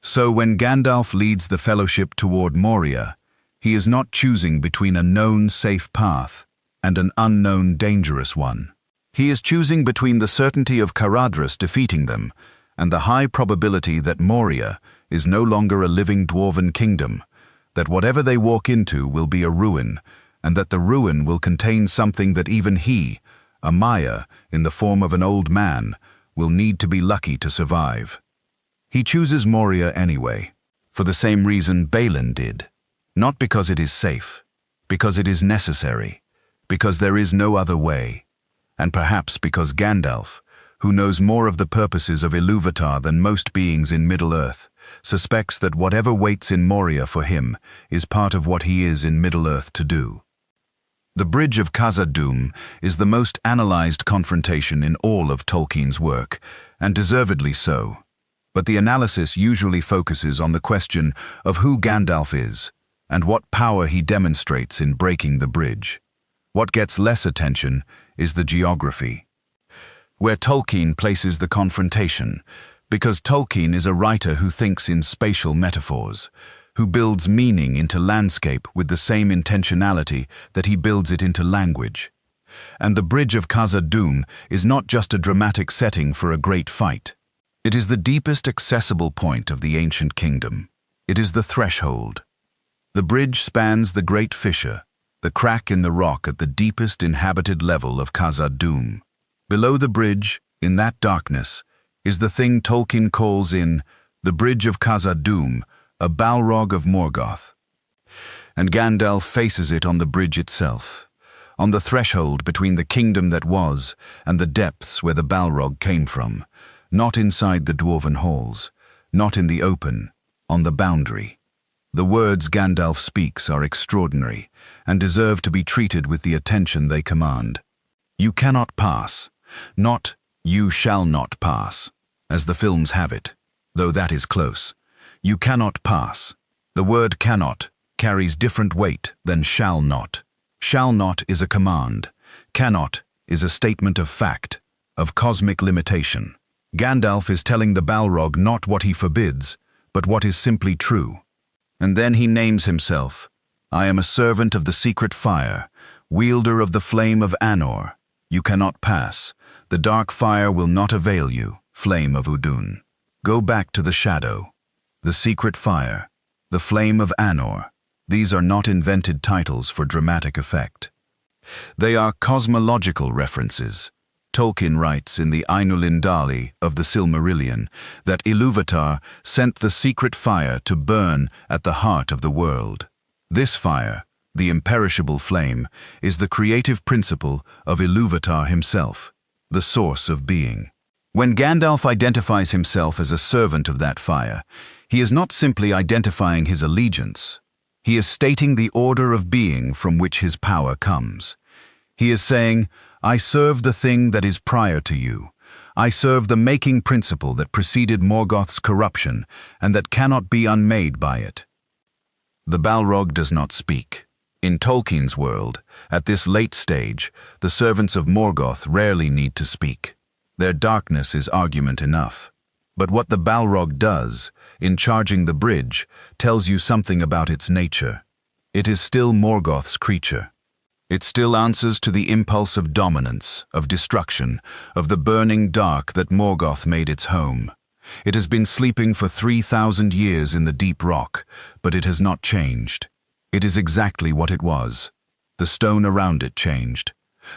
So when Gandalf leads the Fellowship toward Moria, he is not choosing between a known safe path and an unknown dangerous one. He is choosing between the certainty of Caradhras defeating them and the high probability that Moria is no longer a living dwarven kingdom, that whatever they walk into will be a ruin, and that the ruin will contain something that even he, a Maya in the form of an old man, will need to be lucky to survive. He chooses Moria anyway, for the same reason Balin did, not because it is safe, because it is necessary, because there is no other way, and perhaps because Gandalf, who knows more of the purposes of Ilúvatar than most beings in Middle-earth, suspects that whatever waits in Moria for him is part of what he is in Middle-earth to do. The Bridge of Khazad-dûm is the most analyzed confrontation in all of Tolkien's work, and deservedly so. But the analysis usually focuses on the question of who Gandalf is and what power he demonstrates in breaking the bridge. What gets less attention is the geography, where Tolkien places the confrontation, because Tolkien is a writer who thinks in spatial metaphors, who builds meaning into landscape with the same intentionality that he builds it into language. And the Bridge of Khazad-dûm is not just a dramatic setting for a great fight. It is the deepest accessible point of the ancient kingdom. It is the threshold. The bridge spans the great fissure, the crack in the rock at the deepest inhabited level of Khazad-dûm. Below the bridge, in that darkness, is the thing Tolkien calls in The Bridge of Khazad-dûm a Balrog of Morgoth. And Gandalf faces it on the bridge itself, on the threshold between the kingdom that was and the depths where the Balrog came from, not inside the dwarven halls, not in the open, on the boundary. The words Gandalf speaks are extraordinary and deserve to be treated with the attention they command. You cannot pass, not you shall not pass, as the films have it, though that is close. You cannot pass. The word cannot carries different weight than shall not. Shall not is a command. Cannot is a statement of fact, of cosmic limitation. Gandalf is telling the Balrog not what he forbids, but what is simply true. And then he names himself. I am a servant of the secret fire, wielder of the flame of Anor. You cannot pass. The dark fire will not avail you. flame of Udun. Go back to the shadow. The secret fire, the flame of Anor. These are not invented titles for dramatic effect. They are cosmological references. Tolkien writes in the Ainulindalë of the Silmarillion that Ilúvatar sent the secret fire to burn at the heart of the world. This fire, the imperishable flame, is the creative principle of Ilúvatar himself, the source of being. When Gandalf identifies himself as a servant of that fire, he is not simply identifying his allegiance. He is stating the order of being from which his power comes. He is saying, I serve the thing that is prior to you. I serve the making principle that preceded Morgoth's corruption and that cannot be unmade by it. The Balrog does not speak. In Tolkien's world, at this late stage, the servants of Morgoth rarely need to speak. Their darkness is argument enough. But what the Balrog does, in charging the bridge, tells you something about its nature. It is still Morgoth's creature. It still answers to the impulse of dominance, of destruction, of the burning dark that Morgoth made its home. It has been sleeping for 3,000 years in the deep rock, but it has not changed. It is exactly what it was. The stone around it changed.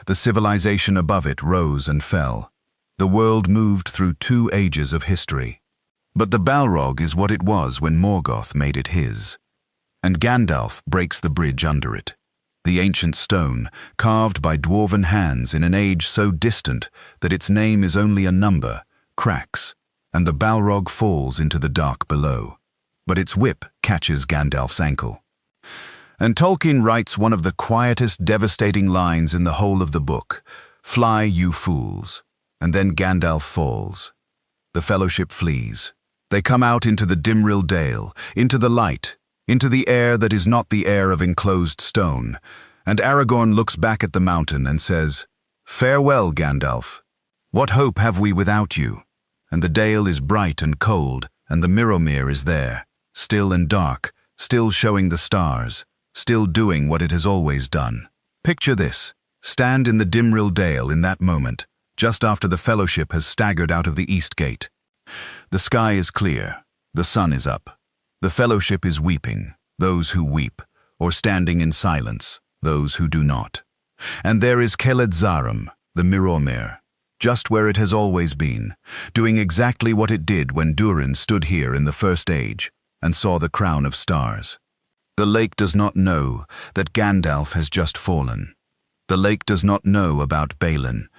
The civilization above it rose and fell. The world moved through 2 ages of history. But the Balrog is what it was when Morgoth made it his. And Gandalf breaks the bridge under it. The ancient stone, carved by dwarven hands in an age so distant that its name is only a number, cracks, and the Balrog falls into the dark below. But its whip catches Gandalf's ankle. And Tolkien writes one of the quietest, devastating lines in the whole of the book, "Fly, you fools." And then Gandalf falls. The Fellowship flees. They come out into the Dimril Dale, into the light, into the air that is not the air of enclosed stone, and Aragorn looks back at the mountain and says, "Farewell, Gandalf. What hope have we without you?" And the dale is bright and cold, and the Mirrormere is there, still and dark, still showing the stars, still doing what it has always done. Picture this. Stand in the Dimril Dale in that moment, just after the Fellowship has staggered out of the East Gate. The sky is clear. The sun is up. The Fellowship is weeping, those who weep, or standing in silence, those who do not. And there is Khazad-dûm, the Mirrormere, just where it has always been, doing exactly what it did when Durin stood here in the First Age and saw the crown of stars. The lake does not know that Gandalf has just fallen. The lake does not know about Balin.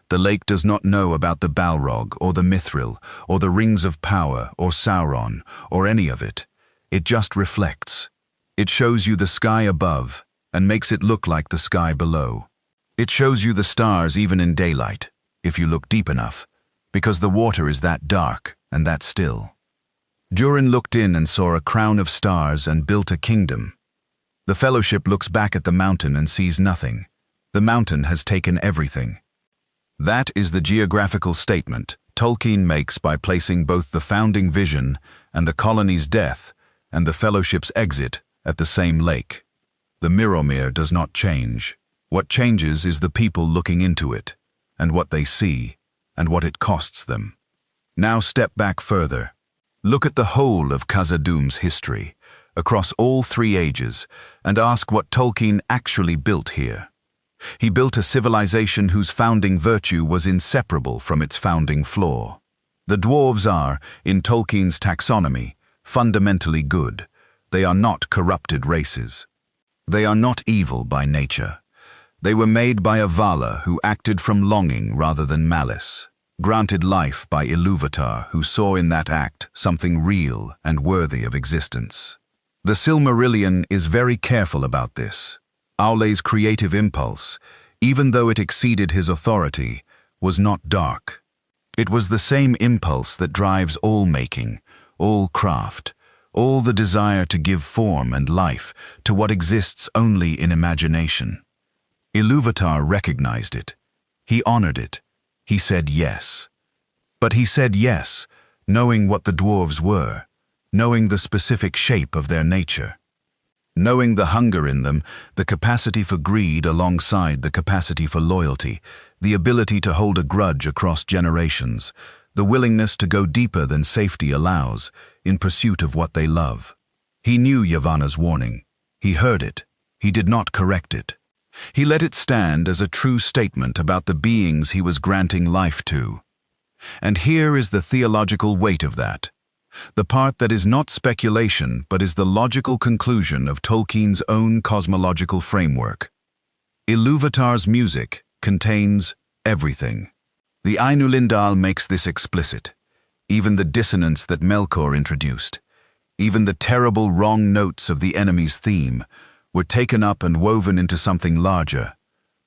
The lake does not know about the Balrog or the Mithril or the Rings of Power or Sauron or any of it. It just reflects. It shows you the sky above and makes it look like the sky below. It shows you the stars even in daylight, if you look deep enough, because the water is that dark and that still. Durin looked in and saw a crown of stars and built a kingdom. The Fellowship looks back at the mountain and sees nothing. The mountain has taken everything. That is the geographical statement Tolkien makes by placing both the founding vision and the colony's death and the Fellowship's exit at the same lake. The Mirrormere does not change. What changes is the people looking into it, and what they see, and what it costs them. Now step back further. Look at the whole of Khazad-dûm's history, across all 3 ages, and ask what Tolkien actually built here. He built a civilization whose founding virtue was inseparable from its founding flaw. The dwarves are, in Tolkien's taxonomy, fundamentally good. They are not corrupted races. They are not evil by nature. They were made by a Vala who acted from longing rather than malice, granted life by Ilúvatar who saw in that act something real and worthy of existence. The Silmarillion is very careful about this. Aule's creative impulse, even though it exceeded his authority, was not dark. It was the same impulse that drives all making, all craft, all the desire to give form and life to what exists only in imagination. Ilúvatar recognized it. He honored it. He said yes. But he said yes, knowing what the dwarves were, knowing the specific shape of their nature. Knowing the hunger in them, the capacity for greed alongside the capacity for loyalty, the ability to hold a grudge across generations, the willingness to go deeper than safety allows, in pursuit of what they love. He knew Yavanna's warning. He heard it. He did not correct it. He let it stand as a true statement about the beings he was granting life to. And here is the theological weight of that. The part that is not speculation but is the logical conclusion of Tolkien's own cosmological framework. Ilúvatar's music contains everything. The Ainulindal makes this explicit. Even the dissonance that Melkor introduced, even the terrible wrong notes of the enemy's theme, were taken up and woven into something larger,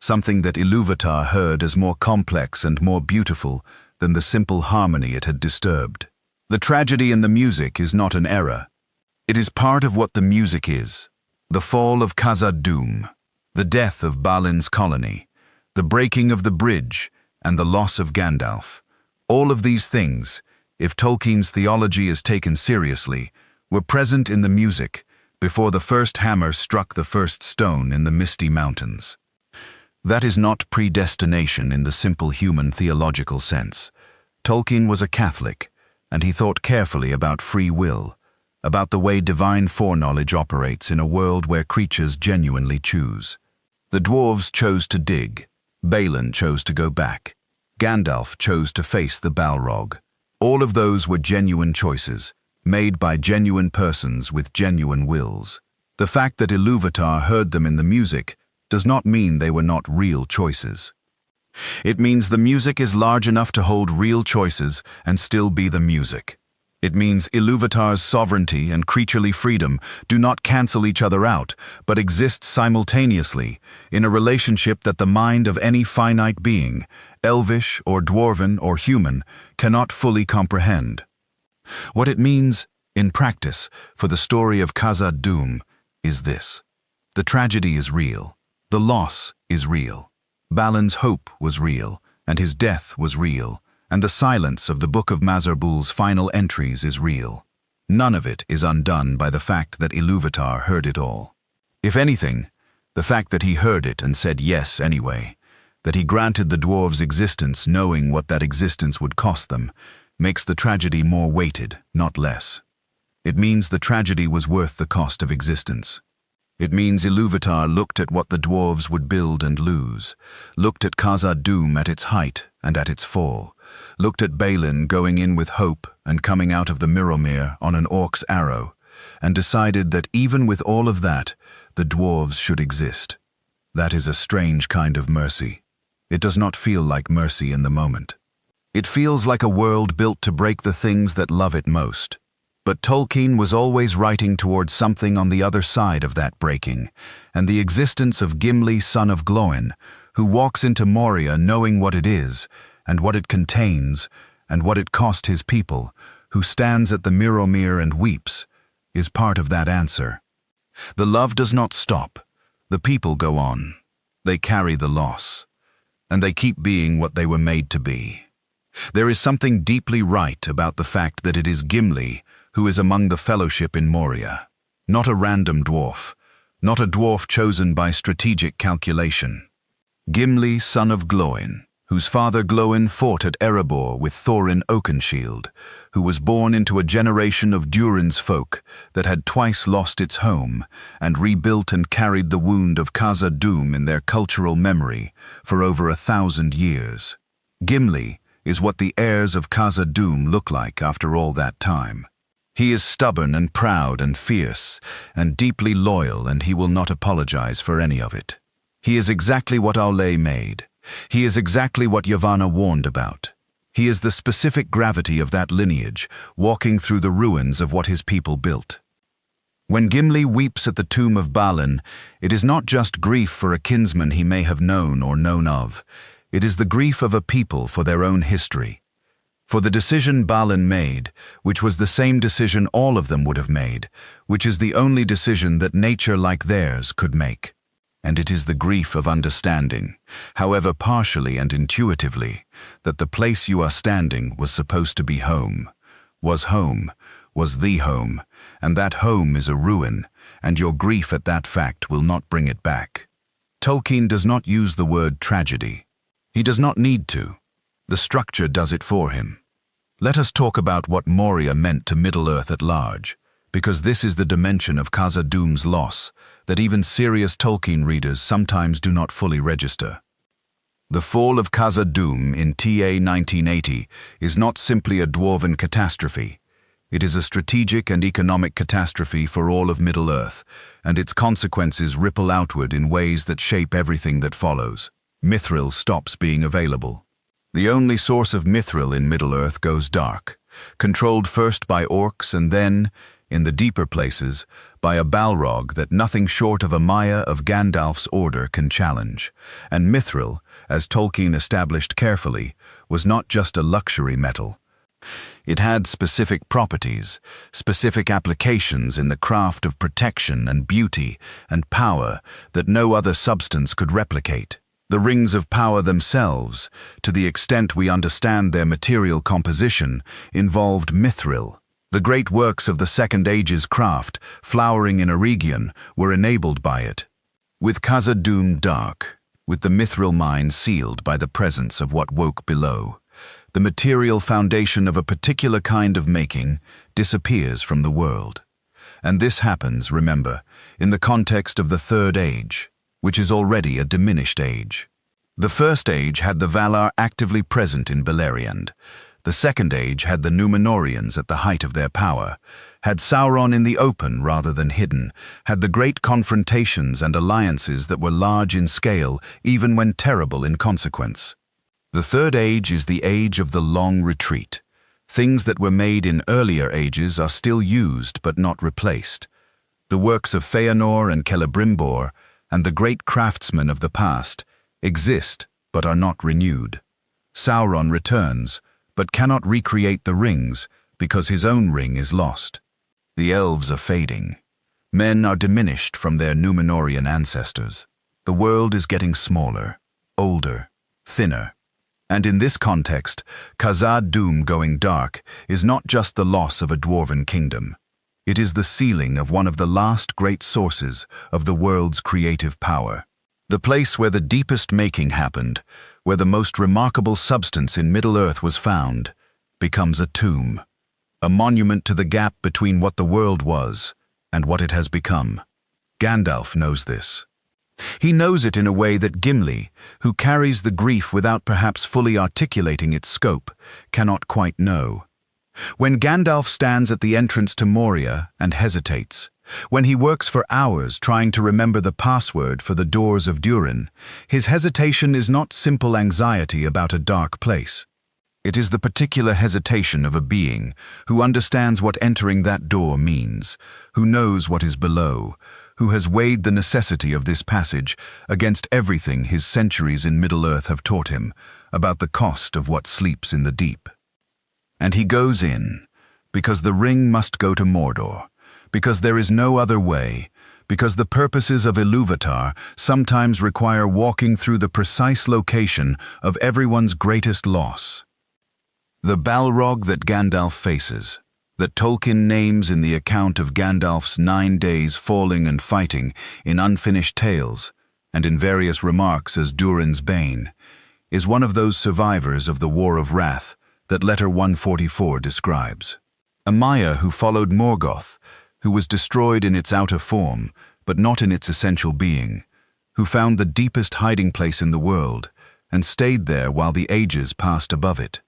something that Ilúvatar heard as more complex and more beautiful than the simple harmony it had disturbed. The tragedy in the music is not an error. It is part of what the music is. The fall of Khazad-dûm, the death of Balin's colony, the breaking of the bridge, and the loss of Gandalf. All of these things, if Tolkien's theology is taken seriously, were present in the music before the first hammer struck the first stone in the misty mountains. That is not predestination in the simple human theological sense. Tolkien was a Catholic, and he thought carefully about free will, about the way divine foreknowledge operates in a world where creatures genuinely choose. The dwarves chose to dig. Balin chose to go back. Gandalf chose to face the Balrog. All of those were genuine choices, made by genuine persons with genuine wills. The fact that Ilúvatar heard them in the music does not mean they were not real choices. It means the music is large enough to hold real choices and still be the music. It means Ilúvatar's sovereignty and creaturely freedom do not cancel each other out, but exist simultaneously in a relationship that the mind of any finite being, elvish or dwarven or human, cannot fully comprehend. What it means, in practice, for the story of Khazad-dûm is this. The tragedy is real. The loss is real. Balin's hope was real, and his death was real, and the silence of the Book of Mazarbul's final entries is real. None of it is undone by the fact that Ilúvatar heard it all. If anything, the fact that he heard it and said yes anyway, that he granted the dwarves existence knowing what that existence would cost them, makes the tragedy more weighted, not less. It means the tragedy was worth the cost of existence. It means Ilúvatar looked at what the dwarves would build and lose, looked at Khazad-dûm at its height and at its fall, looked at Balin going in with hope and coming out of the Mirrormere on an orc's arrow, and decided that even with all of that, the dwarves should exist. That is a strange kind of mercy. It does not feel like mercy in the moment. It feels like a world built to break the things that love it most. But Tolkien was always writing towards something on the other side of that breaking, and the existence of Gimli, son of Glóin, who walks into Moria knowing what it is, and what it contains, and what it cost his people, who stands at the Mirrormere and weeps, is part of that answer. The love does not stop. The people go on. They carry the loss. And they keep being what they were made to be. There is something deeply right about the fact that it is Gimli who is among the fellowship in Moria, not a random dwarf, not a dwarf chosen by strategic calculation. Gimli, son of Glóin, whose father Glóin fought at Erebor with Thorin Oakenshield, who was born into a generation of Durin's folk that had twice lost its home and rebuilt and carried the wound of Khazad-dûm in their cultural memory for over 1,000 years. Gimli is what the heirs of Khazad-dûm look like after all that time. He is stubborn and proud and fierce and deeply loyal, and he will not apologize for any of it. He is exactly what Aule made. He is exactly what Yavanna warned about. He is the specific gravity of that lineage, walking through the ruins of what his people built. When Gimli weeps at the tomb of Balin, it is not just grief for a kinsman he may have known or known of. It is the grief of a people for their own history. For the decision Balin made, which was the same decision all of them would have made, which is the only decision that nature like theirs could make. And it is the grief of understanding, however partially and intuitively, that the place you are standing was supposed to be home, was the home, and that home is a ruin, and your grief at that fact will not bring it back. Tolkien does not use the word tragedy. He does not need to. The structure does it for him. Let us talk about what Moria meant to Middle-earth at large, because this is the dimension of Khazad-dûm's loss that even serious Tolkien readers sometimes do not fully register. The fall of Khazad-dûm in TA 1980 is not simply a dwarven catastrophe. It is a strategic and economic catastrophe for all of Middle-earth, and its consequences ripple outward in ways that shape everything that follows. Mithril stops being available. The only source of mithril in Middle-earth goes dark, controlled first by orcs and then, in the deeper places, by a Balrog that nothing short of a Maya of Gandalf's order can challenge. And mithril, as Tolkien established carefully, was not just a luxury metal. It had specific properties, specific applications in the craft of protection and beauty and power that no other substance could replicate. The rings of power themselves, to the extent we understand their material composition, involved mithril. The great works of the Second Age's craft, flowering in Eregion, were enabled by it. With Khazad-dûm dark, with the mithril mine sealed by the presence of what woke below, the material foundation of a particular kind of making disappears from the world. And this happens, remember, in the context of the Third Age, which is already a diminished age. The First Age had the Valar actively present in Beleriand. The Second Age had the Númenóreans at the height of their power, had Sauron in the open rather than hidden, had the great confrontations and alliances that were large in scale even when terrible in consequence. The Third Age is the age of the long retreat. Things that were made in earlier ages are still used but not replaced. The works of Feanor and Celebrimbor, and the great craftsmen of the past, exist but are not renewed. Sauron returns, but cannot recreate the rings because his own ring is lost. The elves are fading. Men are diminished from their Númenórean ancestors. The world is getting smaller, older, thinner. And in this context, Khazad-dûm going dark is not just the loss of a dwarven kingdom. It is the sealing of one of the last great sources of the world's creative power. The place where the deepest making happened, where the most remarkable substance in Middle-earth was found, becomes a tomb, a monument to the gap between what the world was and what it has become. Gandalf knows this. He knows it in a way that Gimli, who carries the grief without perhaps fully articulating its scope, cannot quite know. When Gandalf stands at the entrance to Moria and hesitates, when he works for hours trying to remember the password for the doors of Durin, his hesitation is not simple anxiety about a dark place. It is the particular hesitation of a being who understands what entering that door means, who knows what is below, who has weighed the necessity of this passage against everything his centuries in Middle-earth have taught him about the cost of what sleeps in the deep. And he goes in, because the ring must go to Mordor, because there is no other way, because the purposes of Ilúvatar sometimes require walking through the precise location of everyone's greatest loss. The Balrog that Gandalf faces, that Tolkien names in the account of Gandalf's 9 days falling and fighting in Unfinished Tales, and in various remarks as Durin's Bane, is one of those survivors of the War of Wrath that Letter 144 describes. A Maya who followed Morgoth, who was destroyed in its outer form, but not in its essential being, who found the deepest hiding place in the world, and stayed there while the ages passed above it.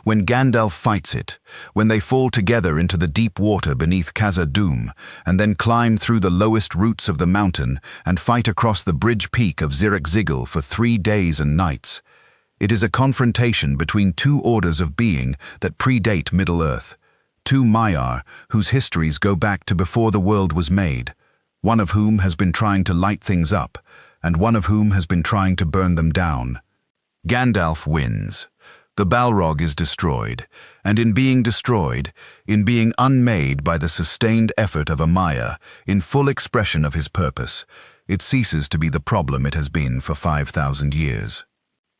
When Gandalf fights it, when they fall together into the deep water beneath Khazad-dûm, and then climb through the lowest roots of the mountain and fight across the bridge peak of Zirak-Zigil for 3 days and nights, it is a confrontation between two orders of being that predate Middle-earth, two Maiar whose histories go back to before the world was made, one of whom has been trying to light things up, and one of whom has been trying to burn them down. Gandalf wins. The Balrog is destroyed, and in being destroyed, in being unmade by the sustained effort of a Maya, in full expression of his purpose, it ceases to be the problem it has been for 5,000 years.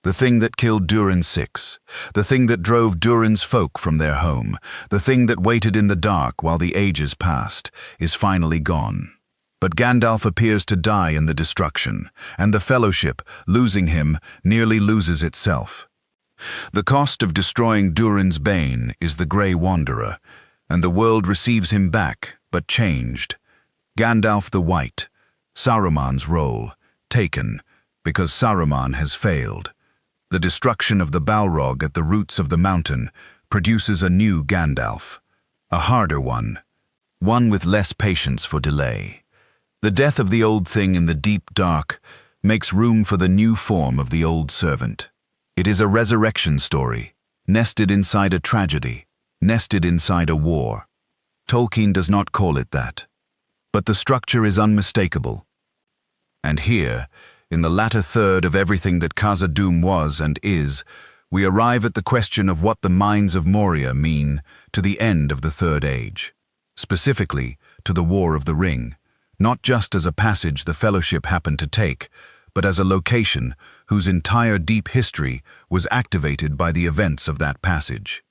The thing that killed Durin 6, the thing that drove Durin's folk from their home, the thing that waited in the dark while the ages passed, is finally gone. But Gandalf appears to die in the destruction, and the Fellowship, losing him, nearly loses itself. The cost of destroying Durin's bane is the Grey Wanderer, and the world receives him back, but changed. Gandalf the White, Saruman's role, taken, because Saruman has failed. The destruction of the Balrog at the roots of the mountain produces a new Gandalf, a harder one with less patience for delay. The death of the old thing in the deep dark makes room for the new form of the old servant. It is a resurrection story, nested inside a tragedy, nested inside a war. Tolkien does not call it that, but the structure is unmistakable. And here, in the latter third of everything that Khazad-dûm was and is, we arrive at the question of what the Mines of Moria mean to the end of the Third Age, specifically to the War of the Ring, not just as a passage the Fellowship happened to take, but as a location whose entire deep history was activated by the events of that passage.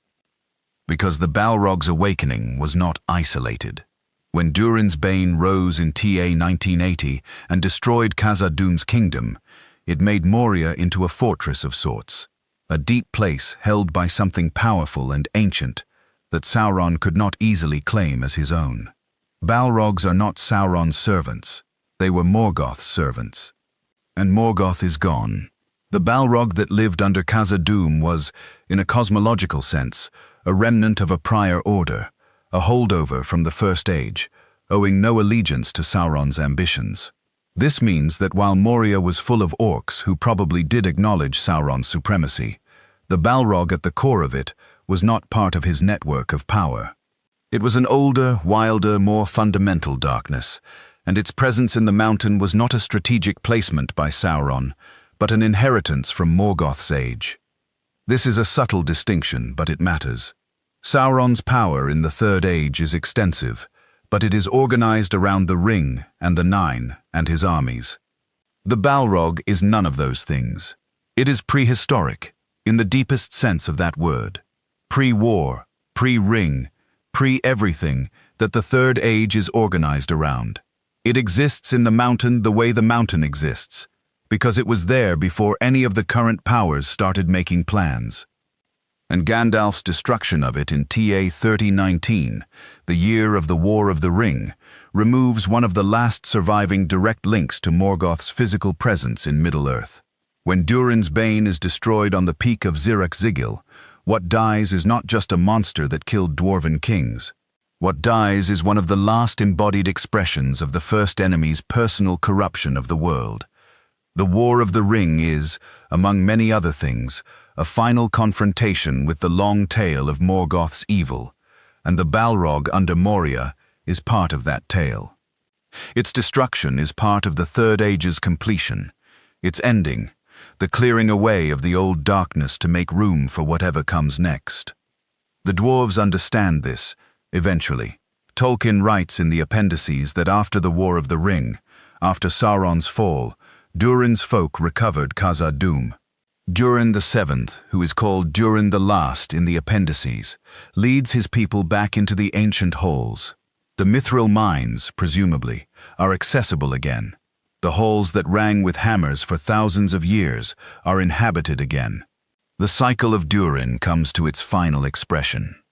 Because the Balrog's awakening was not isolated. When Durin's bane rose in TA 1980 and destroyed Khazad-dûm's kingdom, it made Moria into a fortress of sorts, a deep place held by something powerful and ancient that Sauron could not easily claim as his own. Balrogs are not Sauron's servants, they were Morgoth's servants. And Morgoth is gone. The Balrog that lived under Khazad-dûm was, in a cosmological sense, a remnant of a prior order, a holdover from the First Age, owing no allegiance to Sauron's ambitions. This means that while Moria was full of orcs who probably did acknowledge Sauron's supremacy, the Balrog at the core of it was not part of his network of power. It was an older, wilder, more fundamental darkness, and its presence in the mountain was not a strategic placement by Sauron, but an inheritance from Morgoth's age. This is a subtle distinction, but it matters. Sauron's power in the Third Age is extensive, but it is organized around the Ring and the Nine and his armies. The Balrog is none of those things. It is prehistoric, in the deepest sense of that word. Pre-war, pre-Ring, pre-everything that the Third Age is organized around. It exists in the mountain the way the mountain exists, because it was there before any of the current powers started making plans. And Gandalf's destruction of it in TA 3019, the year of the War of the Ring, removes one of the last surviving direct links to Morgoth's physical presence in Middle-earth. When Durin's bane is destroyed on the peak of Zirak-Zigil, what dies is not just a monster that killed dwarven kings. What dies is one of the last embodied expressions of the first enemy's personal corruption of the world. The War of the Ring is, among many other things, a final confrontation with the long tail of Morgoth's evil, and the Balrog under Moria is part of that tale. Its destruction is part of the Third Age's completion, its ending, the clearing away of the old darkness to make room for whatever comes next. The dwarves understand this, eventually. Tolkien writes in the appendices that after the War of the Ring, after Sauron's fall, Durin's folk recovered Khazad-dûm. Durin the Seventh, who is called Durin the Last in the appendices, leads his people back into the ancient halls. The mithril mines, presumably, are accessible again. The halls that rang with hammers for thousands of years are inhabited again. The cycle of Durin comes to its final expression.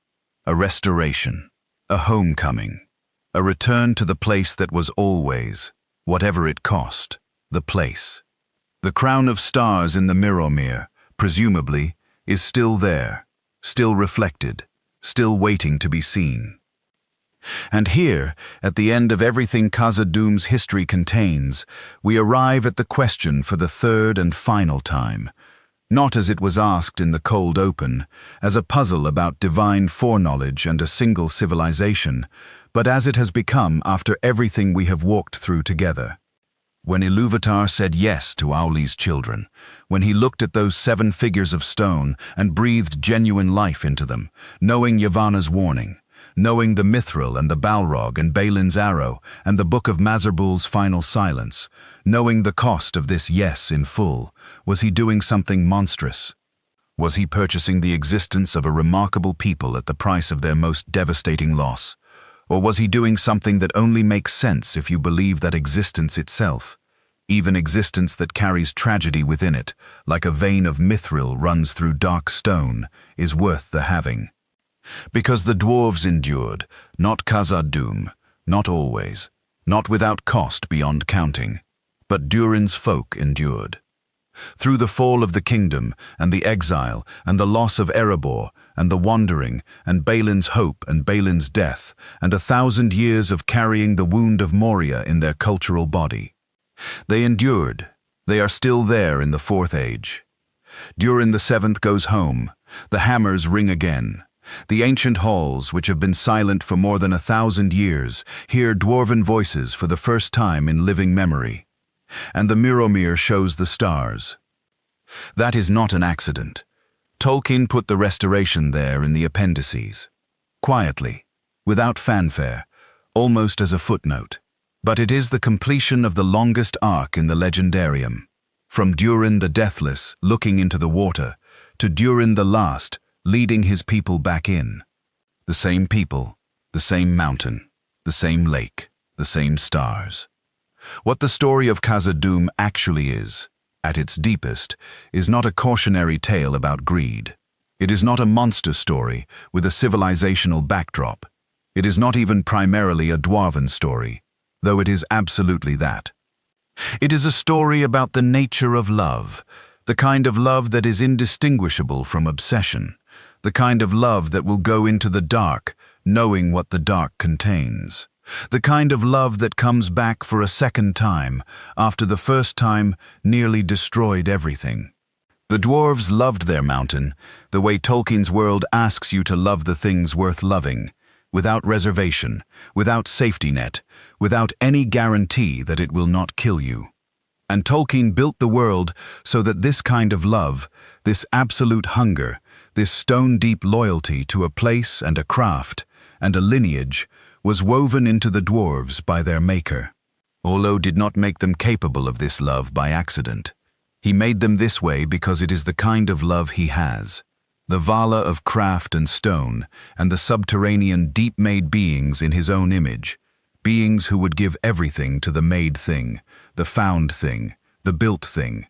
A restoration, a homecoming, a return to the place that was always, whatever it cost, the place. The crown of stars in the Mirrormere, presumably, is still there, still reflected, still waiting to be seen. And here, at the end of everything Khazad-dûm's history contains, we arrive at the question for the third and final time, not as it was asked in the cold open, as a puzzle about divine foreknowledge and a single civilization, but as it has become after everything we have walked through together. When Ilúvatar said yes to Auli's children, when he looked at those 7 figures of stone and breathed genuine life into them, knowing Yavanna's warning, knowing the Mithril and the Balrog and Balin's arrow and the Book of Mazarbul's final silence, knowing the cost of this yes in full, was he doing something monstrous? Was he purchasing the existence of a remarkable people at the price of their most devastating loss? Or was he doing something that only makes sense if you believe that existence itself, even existence that carries tragedy within it, like a vein of mithril runs through dark stone, is worth the having. Because the dwarves endured, not Khazad-dûm, not always, not without cost beyond counting, but Durin's folk endured. Through the fall of the kingdom, and the exile, and the loss of Erebor, and the wandering, and Balin's hope and Balin's death, and 1,000 years of carrying the wound of Moria in their cultural body. They endured. They are still there in the Fourth Age. Durin the Seventh goes home. The hammers ring again. The ancient halls, which have been silent for more than 1,000 years, hear dwarven voices for the first time in living memory. And the Miromir shows the stars. That is not an accident. Tolkien put the restoration there in the appendices. Quietly, without fanfare, almost as a footnote. But it is the completion of the longest arc in the legendarium. From Durin the Deathless, looking into the water, to Durin the Last, leading his people back in. The same people, the same mountain, the same lake, the same stars. What the story of Khazad-dûm actually is, at its deepest, is not a cautionary tale about greed. It is not a monster story with a civilizational backdrop. It is not even primarily a dwarven story, though it is absolutely that. It is a story about the nature of love, the kind of love that is indistinguishable from obsession, the kind of love that will go into the dark, knowing what the dark contains. The kind of love that comes back for a second time, after the first time nearly destroyed everything. The dwarves loved their mountain, the way Tolkien's world asks you to love the things worth loving, without reservation, without safety net, without any guarantee that it will not kill you. And Tolkien built the world so that this kind of love, this absolute hunger, this stone-deep loyalty to a place and a craft, and a lineage, was woven into the dwarves by their maker. Orlo did not make them capable of this love by accident. He made them this way because it is the kind of love he has. The Vala of craft and stone, and the subterranean deep-made beings in his own image, beings who would give everything to the made thing, the found thing, the built thing.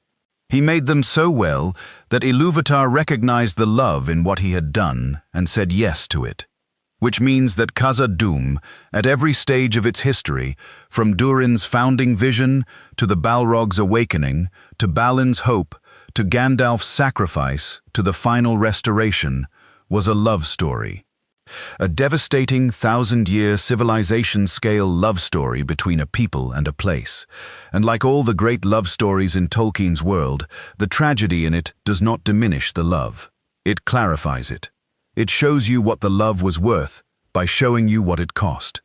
He made them so well that Ilúvatar recognized the love in what he had done and said yes to it. Which means that Khazad-dûm, at every stage of its history, from Durin's founding vision, to the Balrog's awakening, to Balin's hope, to Gandalf's sacrifice, to the final restoration, was a love story. A devastating 1,000-year civilization-scale love story between a people and a place. And like all the great love stories in Tolkien's world, the tragedy in it does not diminish the love. It clarifies it. It shows you what the love was worth by showing you what it cost.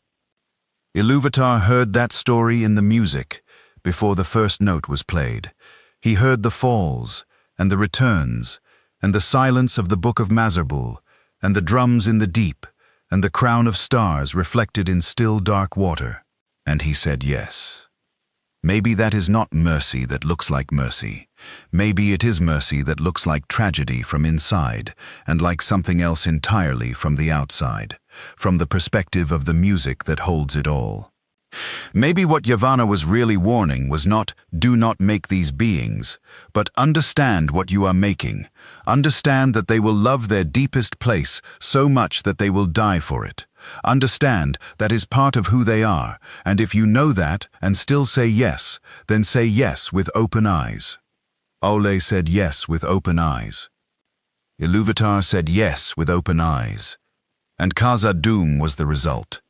Ilúvatar heard that story in the music before the first note was played. He heard the falls and the returns and the silence of the Book of Mazarbul and the drums in the deep and the crown of stars reflected in still dark water. And he said yes. Maybe that is not mercy that looks like mercy. Maybe it is mercy that looks like tragedy from inside and like something else entirely from the outside, from the perspective of the music that holds it all. Maybe what Yavanna was really warning was not, do not make these beings, but understand what you are making. Understand that they will love their deepest place so much that they will die for it. Understand that is part of who they are, and if you know that and still say yes, then say yes with open eyes. Ole said yes with open eyes. Ilúvatar said yes with open eyes. And Khazad-dûm was the result.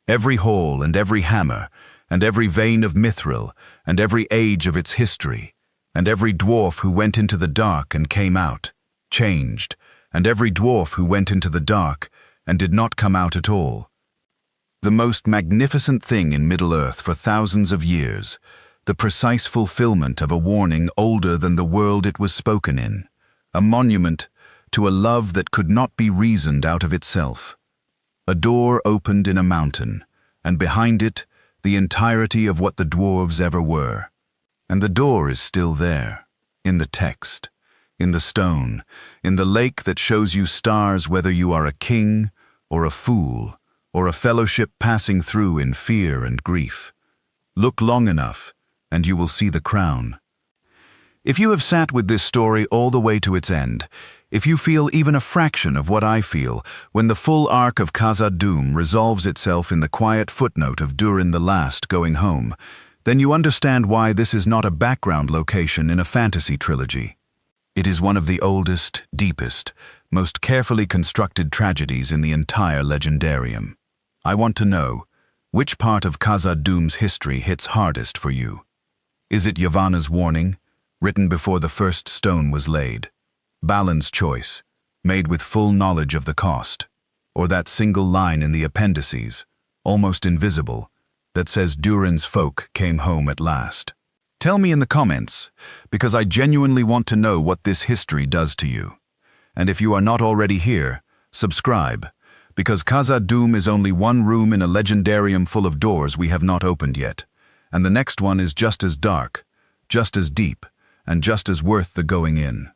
Every hall and every hammer, and every vein of mithril, and every age of its history, and every dwarf who went into the dark and came out, changed, and every dwarf who went into the dark and did not come out at all. The most magnificent thing in Middle-earth for thousands of years, the precise fulfillment of a warning older than the world it was spoken in, a monument to a love that could not be reasoned out of itself. A door opened in a mountain, and behind it, the entirety of what the dwarves ever were. And the door is still there, in the text, in the stone, in the lake that shows you stars whether you are a king or a fool, or a fellowship passing through in fear and grief. Look long enough, and you will see the crown. If you have sat with this story all the way to its end, if you feel even a fraction of what I feel when the full arc of Khazad-dûm resolves itself in the quiet footnote of Durin the Last going home, then you understand why this is not a background location in a fantasy trilogy. It is one of the oldest, deepest, most carefully constructed tragedies in the entire legendarium. I want to know, which part of Khazad-dûm's history hits hardest for you? Is it Yavanna's warning, written before the first stone was laid? Balin's choice, made with full knowledge of the cost? Or that single line in the appendices, almost invisible, that says Durin's folk came home at last? Tell me in the comments, because I genuinely want to know what this history does to you. And if you are not already here, subscribe, because Khazad-dûm is only one room in a legendarium full of doors we have not opened yet, and the next one is just as dark, just as deep, and just as worth the going in.